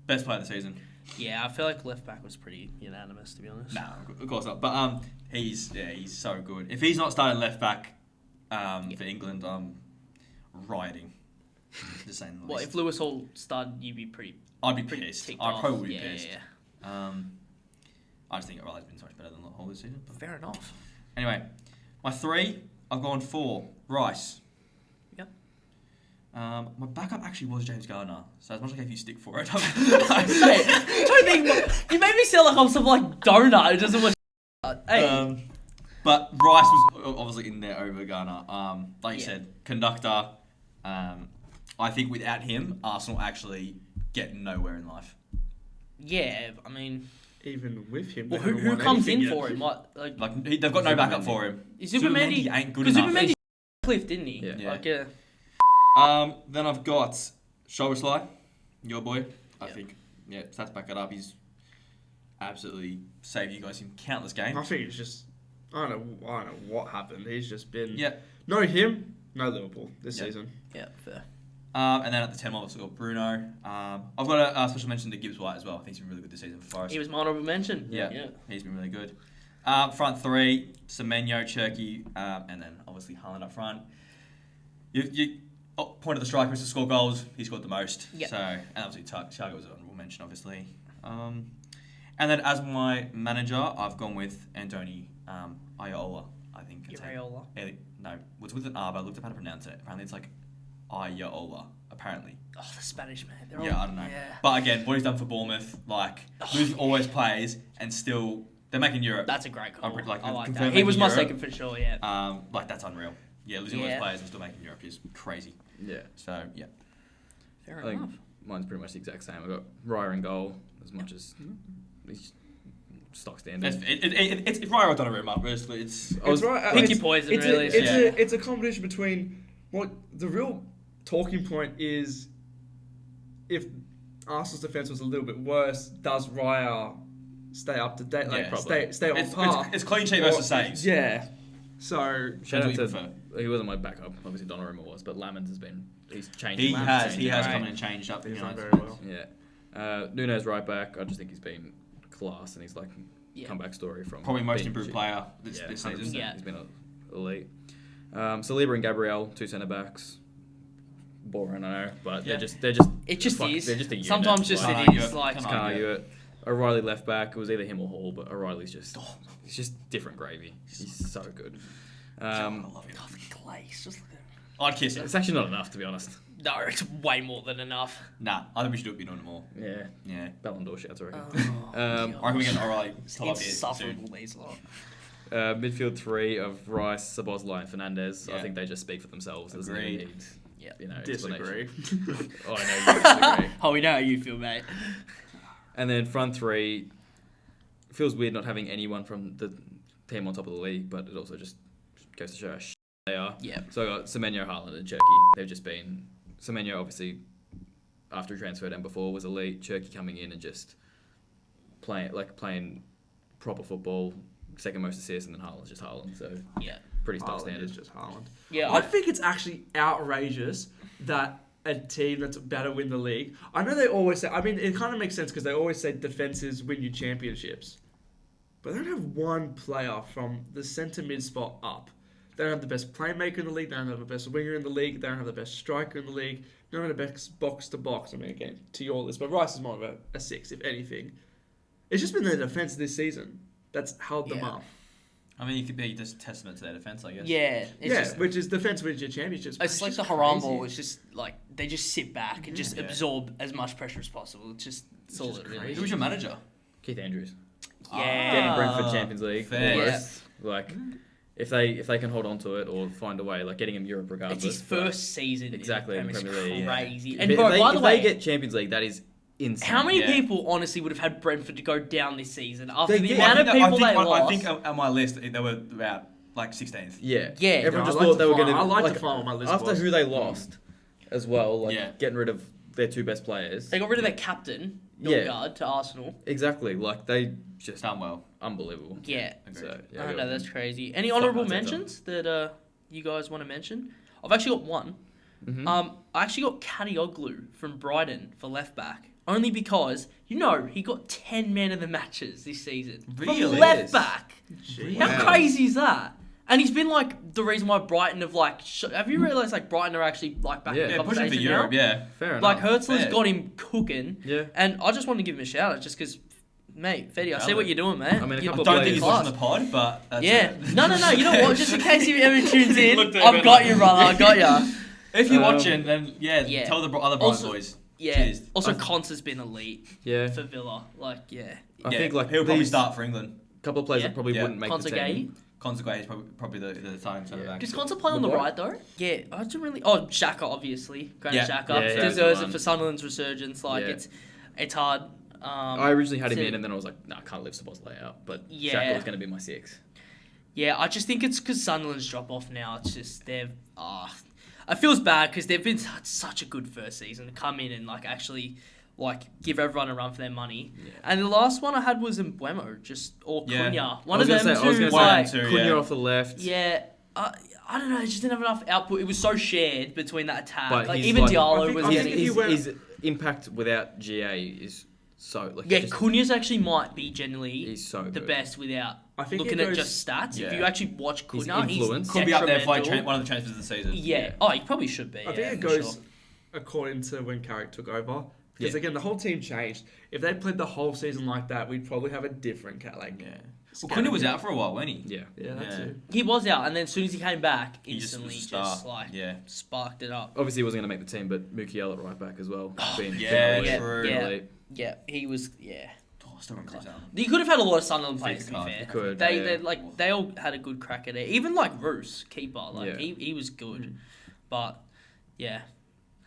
best player of the season. Yeah, I feel like left back was pretty unanimous to be honest. No, of course not. But he's so good. If he's not starting left back for England, I'm rioting. Just saying. the Well, least. if Lewis Hall started, you'd be pretty I'd be pissed. ticked I off. probably would be Yeah, pissed. yeah. I just think O'Reilly's been so much better than Hall this season. But Fair enough. anyway, my three, I've gone for Rice. Yep. My backup actually was James Gardner, so as much as I gave you stick for it, Hey, don't think you made me sound like I'm some like donut who doesn't want. Hey, but Rice was obviously in there over Gardner. Like you Yeah. said, conductor. I think without him, Arsenal actually get nowhere in life. yeah, I mean, Even with him, well, they who haven't won comes in anything for yet. him? Like Like they've got no backup for him. Zubimendi ain't good because enough. Zubimendi Cliff, didn't he? Yeah. Like yeah. Then I've got Szoboszlai, your boy. I Yep. think, stats back it up. He's absolutely saved you guys in countless games. I think it's just I don't know what happened. He's just been Yeah. no him, no Liverpool this Yeah. season. Yeah, fair. And then at the 10, I've also got Bruno. I've got a special mention to Gibbs White as well. I think he's been really good this season for Forest. He was my honourable mention. Yeah, he's been really good. Front three, Semenyo, Cherky, and then obviously Haaland up front. You point of the striker is to score goals. He scored the most. Yep. So, and obviously Thiago was an honourable mention, obviously. And then as my manager, I've gone with Andoni Iraola. I think it's Iraola. No, it's with an R, but I looked up how to pronounce it. Apparently, it's like Iraola. Apparently. Oh, the Spanish man. They're Yeah, all, I don't know. Yeah. But again, what he's done for Bournemouth, like losing always plays and still they're making Europe. That's a great call. I'm pretty, like, I like that. confirmed He was my making second for sure. Yeah. Like that's unreal. Yeah, losing all Yeah. those players and still making Europe is crazy. Yeah. So yeah. Fair I think enough. mine's pretty much the exact same. I got Raya in goal as much as he's stock standard. It's Raya or Donnarumma. Basically, it's It's right. Pick it's- your poison, it's really. It's a combination between what the real talking point is. If Arsenal's defense was a little bit worse, does Raya stay up to date? Like Yeah, probably. stay on par. It's clean sheet versus saves. Yeah. So Shout out what you to prefer. he wasn't my backup. Obviously Donnarumma was, but Lamens has been he's changed. He has changed come around. in and changed up. he's you done know. very well. Yeah. Nunes right back. I just think he's been class and he's like Yeah. comeback story from Probably most being improved shit. player this Yeah, season. 100%. Yeah. He's been elite. Saliba and Gabriel, two centre backs. Boring, I know, but Yeah. they're just It just is. They're just a unit. Sometimes just like, Can't it argue is it. like. Can't can't argue argue it. O'Reilly left back. It was either him or Hall, but O'Reilly's just he's just different gravy. He's so good. I love him. Oh, the glaze. Just look at it. I'd kiss it. It's actually not enough, to be honest. No, it's way more than enough. Nah, I think we should do it beyond more. Yeah, Yeah. Ballon d'Or shouts, I reckon. Oh, I reckon we get an alright it's top here insufferable, soon. these lot. Midfield three of Rice, Szoboszlai, and Fernandez. I Yeah. think they just speak for themselves. There's no Agreed. need, Yeah. you know, Disagree. explanation. Oh, I know you disagree. Oh, we know how you feel, mate. And then front three, it feels weird not having anyone from the team on top of the league, but it also just goes to show how shit they are. Yeah. So I got Semenyo, Haaland, and Cherky. They've just been Semenyo obviously after he transferred and before was elite. Cherky coming in and just playing proper football. Second most assists, and then Haaland's just Haaland. So Yeah. pretty stock Haaland standard. is just Haaland. Yeah. I think it's actually outrageous that a team that's about to win the league. I know they always say. I mean, it kind of makes sense because they always say defenses win you championships, but they don't have one player from the centre mid spot up. They don't have the best playmaker in the league. They don't have the best winger in the league. They don't have the best striker in the league. They don't have the best box to box. I mean, again, to your list, but Rice is more of a 6, if anything. It's just been their defense this season that's held them Yeah. up. I mean, you could be just testament to their defense, I guess. Yeah. It's Yeah, just, which is defense wins your championships. but it's like the just Haram crazy. ball. It's just like they just sit back and just Yeah. absorb as much pressure as possible. It's all just it really crazy. Who was your manager? Keith Andrews. Yeah. Getting Brentford Champions League. fair. Almost. Like if they can hold on to it or find a way, like getting him Europe regardless. It's his but first season exactly in in the the Premier League. Premier League, Crazy. If And bro, by the if way, they get Champions League, that is insane. how many Yeah. people honestly would have had Brentford to go down this season after They the did. amount of people they I lost? think on my list they were about like 16th. Yeah. Yeah. Everyone No, just I like thought to they were find- going to. I like to find what my list after was. who they lost, as well. Like Yeah. getting rid of their two best players. They got rid of their captain, Yeah. Norgard, to Arsenal. Exactly. Like they just Done well. unbelievable. Yeah. Agreed. So yeah, I don't got- know, that's crazy. Any Fuck honourable Arteta. mentions that you guys want to mention? I've actually got one. Mhm. I actually got Kadioglu from Brighton for left back. Only because, he got 10 man of the matches this season. Really? From left Yes. back. Jeez. How crazy is that? And he's been like the reason why Brighton have like. Have you realised like Brighton are actually like back Yeah. in the Yeah, pushing for conversation Europe. now? Yeah. Fair enough. Like Herzler's Fair. got him cooking. Yeah. And I just wanted to give him a shout out just because, mate, Fetty, I see Valid. what you're doing, man. I mean, a You're couple I of don't think he's players- watching the pod, but that's yeah. it. No. You know what? Just in case he ever tunes in, Looked over I've got like- you, brother. I got you. If you're Um, watching, then Yeah. tell the other Brighton Also- boys. Yeah. Cheers. Also, I- Conce has been elite Yeah. for Villa. Like, yeah. I Yeah, think like he'll probably these start for England. couple of players Yeah. that probably Yeah. wouldn't make the Conce Gay. team. Consequently, is probably the time centre Yeah. back. Does Conce play on the What? right though? Yeah, I don't really. Oh, Xhaka obviously. Granit Yeah. Xhaka Yeah, deserves yeah. it for Sunderland's resurgence. Like Yeah. it's hard. I originally had him so- in, and then I was like, no, I can't live Szoboszlai out. But Yeah. Xhaka was going to be my 6. Yeah, I just think it's because Sunderland's drop off now. It's just they've. It feels bad because they've been such a good first season to come in and like actually like give everyone a run for their money. Yeah. And the last one I had was Mbeumo, or Yeah. Cunha. One I of was them gonna say, I was two. gonna Like, say- Cunha yeah. off the left. yeah. I don't know. It just didn't have enough output. It was so shared between that attack. But like he's even like- Diallo I think- was I His, think getting. if you went- his impact without GA is so like Yeah, just, Cunha's actually might be generally he's so the good. best without I think looking it at goes- just stats. If Yeah. you actually watch His Cunha, he's influence. Could be up there for like detrimental. one of the transfers of the season. Yeah. Oh, he probably should be. I think yeah, it for goes sure. according to when Carrick took over. Because Yeah. again, the whole team changed. If they played the whole season like that, we'd probably have a different like. Yeah. Well, Cunha was out for a while, wasn't he? Yeah. Yeah, that's Yeah. it. He was out, and then as soon as he came back, He just instantly was a just, star. like Yeah. sparked it up. Obviously, he wasn't going to make the team, but Mukiel at right back as well. Been yeah, elite, true. been Yeah. elite. Yeah, he was. Yeah, Oh, I still remember his arm. he could have had a lot of Sunderland players. To be card. fair, Could, they yeah. they like they all had a good crack at it. Even like Roos, keeper, like Yeah. he was good, but yeah.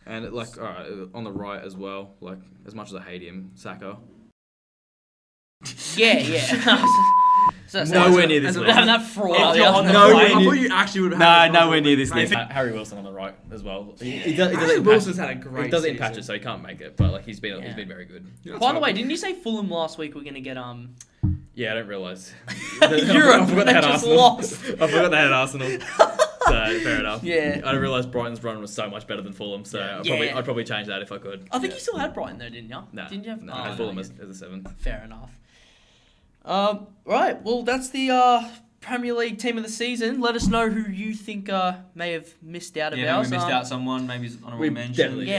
And like, all right, on the right as well. Like, as much as I hate him, Saka. Yeah. So, Nowhere near this list. Having that fraud. If out you're there. on the No, plane- I thought you actually would have. Nah, had it on nowhere the near this list. list. Harry Wilson on the right as well. He does Harry it in Wilson's patches. had a great He does it in season. patches, so he can't make it. But like, he's been Yeah. very good. Yeah, By the that's way, right. didn't you say Fulham last week? We're gonna get Yeah, I didn't realise. Europe, I forgot they had just Arsenal. lost. I forgot they had Arsenal. So fair enough. Yeah. I didn't realise Brighton's run was so much better than Fulham. So Yeah. I'd probably change that if I could. I think you still had Brighton though, didn't you? Nah, Didn't you have? no, oh, I had no, Fulham you- as a seventh. Fair enough. Right. Well, that's the Premier League team of the season. Let us know who you think may have missed out Yeah, about. maybe we missed out someone. Maybe it's honorable We mention. definitely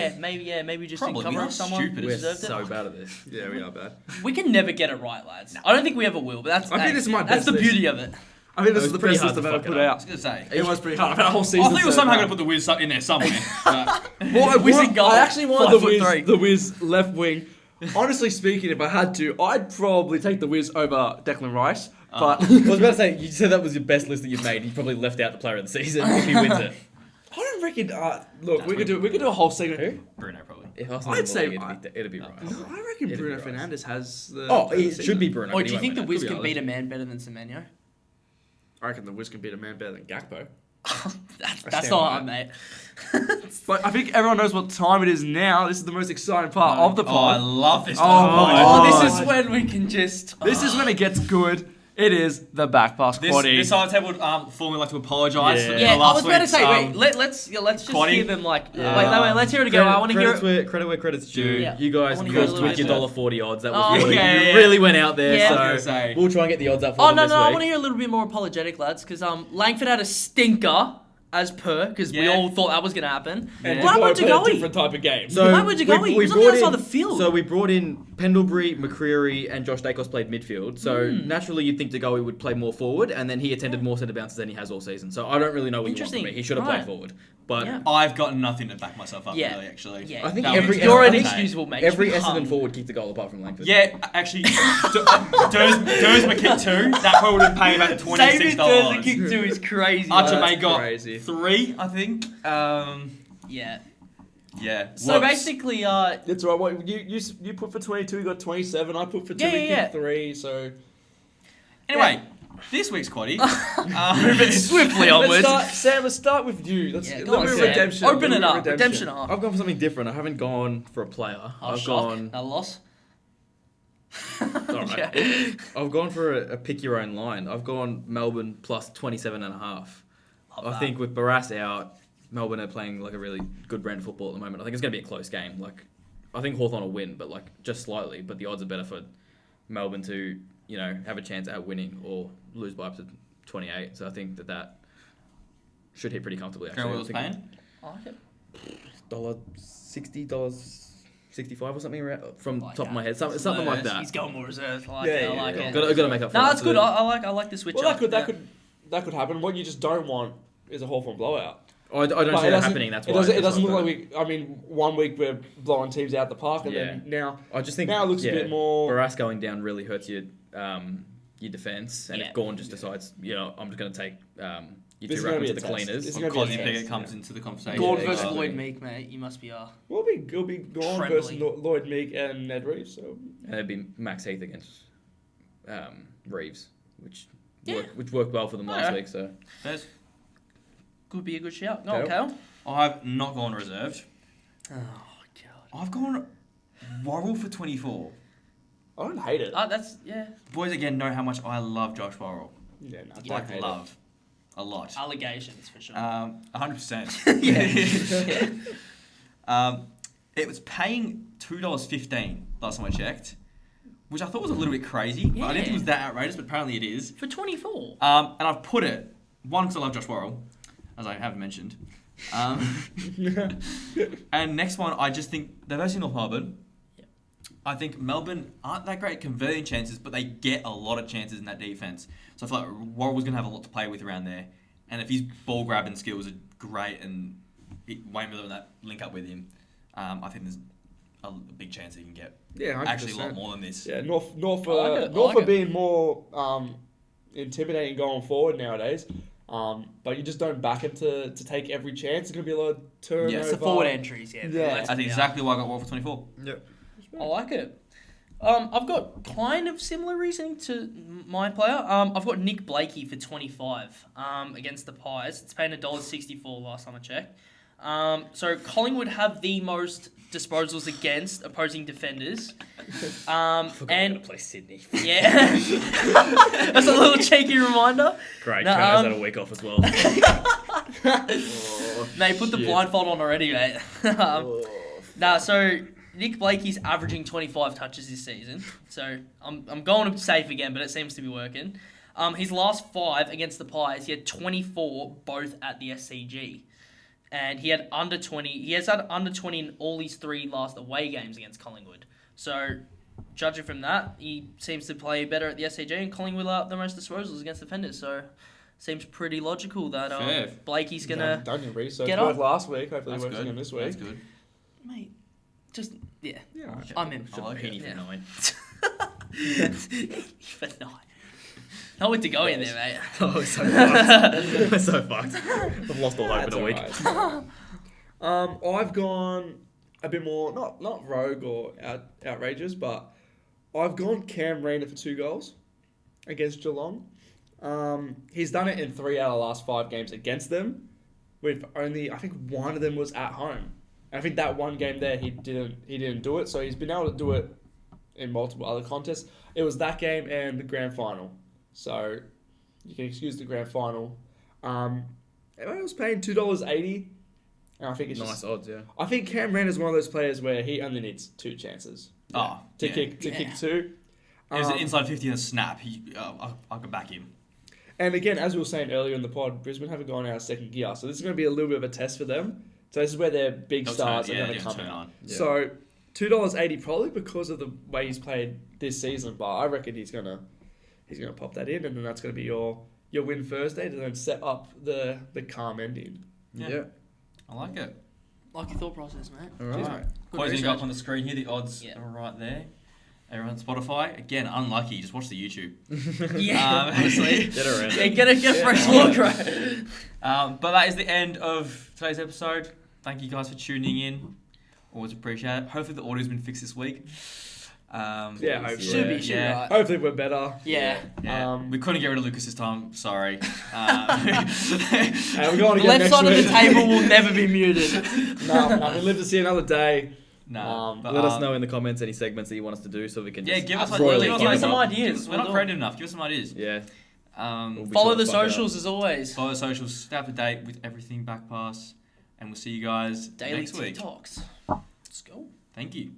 Yeah, maybe just Probably. didn't cover We are off someone stupid. who We're deserved so it. bad at this. Yeah, we are bad. We can never get it right, lads. I don't think we ever will, but that's I think this is my that's best the list. beauty of it. I think It this was is the pretty best hard list to I've ever fuck put it up. I out. was gonna say. It was pretty hard. I've had a whole I season. thought it was so somehow bad. gonna put the Wiz in there somewhere. But Well, I, Wiz want- in goal, I actually wanted 5'3". the Wiz left wing. Honestly speaking, if I had to, I'd probably take the Wiz over Declan Rice. But I was about to say, you said that was your best list that you've made. You probably left out the player of the season if he wins it. I don't reckon. Look, we could do a whole segment. Who? Bruno probably. If Arsenal I'd win the say league, it'd be right. I reckon It'd Bruno be right. Fernandes has the. Oh, player of the it season. should be Bruno. Or but do he you won't think the win Wiz Could be can beat a man better than Semenyo? I reckon the Wiz can beat a man better than Gakpo. That's stand not by mate. But I think everyone knows what time it is now. This is the most exciting part of the Oh, I pod. love this. Oh my Oh, God. this is when we can just. This is when it gets good. It is the back pass quaddy. This side table would formally like to apologise for Yeah, I last was about to week's, say, wait, let's just Quaddy. hear them like. Wait, let's hear it again. I want to hear it. Credit where credit's due. Yeah. You guys I wanna hear a cooked little with your bit. $1.40 odds. That Oh, was really, yeah, you yeah. really went out there. Yeah. I was gonna So say. we'll try and get the odds up for Oh them no, this no! I week. want to hear a little bit more apologetic, lads, because Langford had a stinker as per, because we Yeah. all thought that was gonna happen. And What happened to Play a Goey? different type of game. So Why would you go? He was on the outside of the field. So we brought in Pendlebury, McCreary, and Josh Dacos played midfield. So naturally, you'd think DeGoey would play more forward, and then he attended more centre bounces than he has all season. So I don't really know what you want from Interesting. me. He should have Right. played forward, but Yeah. I've got nothing to back myself up, Yeah. really, actually. Yeah. I think That every was You're an okay. excusable mate. every You Essendon can't. forward kicked a goal apart from Langford. Yeah, actually, Durs kick 2. That probably would have paid about $26. David Dursley kick 2 is crazy. Archer lads. May got crazy. 3, I think. Yeah. Yeah. So Whoops. basically, That's right. What you put for 22, you got 27. I put for 2, Yeah, yeah. 3. So Anyway, this week's quaddy. moving swiftly onwards. Let's start with you. Let's Yeah, a go little on, bit of Sam. redemption. Open a it little up. bit of Redemption arc. I've gone for something different. I haven't gone for a player. Oh, I've shock. gone. A loss. Alright. Yeah. I've gone for a pick your own line. I've gone Melbourne plus 27.5. Love I that. think with Barras out, Melbourne are playing like a really good brand of football at the moment. I think it's going to be a close game. Like, I think Hawthorn will win, but like just slightly. But the odds are better for Melbourne to, you know, have a chance at winning or lose by up to 28. So I think that should hit pretty comfortably. Actually, Grant Will's I think paying? I like it. $60, $65 or something around, from Like top of my that. head, something like Nice. that. He's going more reserves. I like Yeah, it. I yeah, like yeah. it. Got to make up for No, it. that's good. I like the switch well, up. that could happen. What you just don't want is a Hawthorn blowout. I don't But see it that doesn't- happening. That's why. It doesn't that's look why like we. I mean, 1 week we're blowing teams out the park, and then now I just think now it looks a bit more. Barras going down really hurts your defense, and Yeah. if Gawn just decides, you know, I'm just going to take you This two is gonna ruckmans be to a the test. cleaners. This is gonna be a Cosy test, Pickett comes yeah. into the conversation. Gordon Yeah, versus exactly. Lloyd Meek, mate. You must be It'll be Gawn Friendly. versus Lloyd Meek and Ned Reeves. So And it'd be Max Heath against Reeves, which Yeah. worked well for them last Alright. week. So There's- could be a good shout. No, Okay. Cal. I've not gone reserved. Oh god. I've gone Worrell for 24. I don't hate it. That's yeah. Boys again know how much I love Josh Worrell. Yeah, no, Yeah, Like love. A lot. Allegations for sure. 100%. Yeah. It was paying $2.15 last time I checked. which I thought was a little bit crazy. But I didn't think it was that outrageous, but apparently it is. For 24. And I've put it, one, because I love Josh Worrell, as I have mentioned. And next one, I just think they're versing North Melbourne. Yep. I think Melbourne aren't that great at converting chances, but they get a lot of chances in that defense. So I feel like Worrell was going to have a lot to play with around there. And if his ball grabbing skills are great and Wayne Miller and that link up with him, I think there's a big chance he can get 100%. actually a lot more than this. Yeah, North I like it. are being more intimidating going forward nowadays. But you just don't back him to take every chance. It's going to be a lot of turnover. Yeah, It's the forward entries, Yeah. Let's That's be exactly why I got Worrell for 24. Yep. I like it. I've got kind of similar reasoning to my player. I've got Nick Blakey for 25 against the Pies. It's paying $1.64 last time I checked. So Collingwood have the most disposals against opposing defenders. And play Sydney. yeah, that's a little cheeky reminder. Great. No, Travis had a week off as well. They put the Shit. blindfold on already, mate. So Nick Blakey's averaging 25 touches this season. So I'm going safe again, but it seems to be working. His last 5 against the Pies, he had 24 both at the SCG. And he had under 20. He has had under 20 in all his 3 last away games against Collingwood. So, judging from that, he seems to play better at the SCG, and Collingwood are the most disposals against defenders. So, seems pretty logical that Fair. Blakey's gonna Done your research. get Worked up. last week. Hopefully, That's works good. again this week. That's good. mate, just yeah, Yeah. I'm in. I like Penny it. for Yeah. 9. For 9. Not with to go in there, mate. Oh, we're so fucked. We're so fucked. I've lost all hope in That's a week. alright. I've gone a bit more not rogue or outrageous, but I've gone Cam Rayner for 2 goals against Geelong. He's done it in 3 out of the last 5 games against them, with only I think one of them was at home. And I think that one game there he didn't do it, so he's been able to do it in multiple other contests. It was that game and the grand final, so you can excuse the grand final. I was paying $2.80. And I think it's Nice just, odds, yeah. I think Cam Rayner is one of those players where he only needs 2 chances Oh, to yeah. kick 2. It was an inside 50 and a snap. I could back him. And again, as we were saying earlier in the pod, Brisbane haven't gone out of second gear, so this is going to be a little bit of a test for them. So this is where their big They'll stars turn- are yeah, going to they'll come turn out. on. Yeah. So $2.80 probably because of the way he's played this season, but I reckon he's gonna pop that in, and then that's going to be your win Thursday to then set up the calm ending. Yeah. I like it. Like your thought process, mate. All Cheers, right. mate. Good Closing it up research. on the screen here. The odds Yeah. are right there. Everyone on Spotify. Again, unlucky. Just watch the YouTube. Yeah, Honestly. Get around Yeah, it. get a fresh look, right? But that is the end of today's episode. Thank you guys for tuning in. Always appreciate it. Hopefully the audio's been fixed this week. Yeah, hopefully. Should be Yeah. right. Hopefully we're better. Yeah. Yeah. We couldn't get rid of Lucas this time. Sorry. Hey, we're going The again left next side of the week. table will never be muted. No, we live to see another day. No. But, Let us know in the comments any segments that you want us to do so we can Yeah, just give us royally give us Give fuck us them some up. ideas. We're not creative enough. Give us some ideas. Yeah. We'll be Follow sure the to fuck it up. socials as always. Follow the socials. Stay up to date with everything Back Pass. And we'll see you guys Daily next week. TikToks. Let's go. Thank you.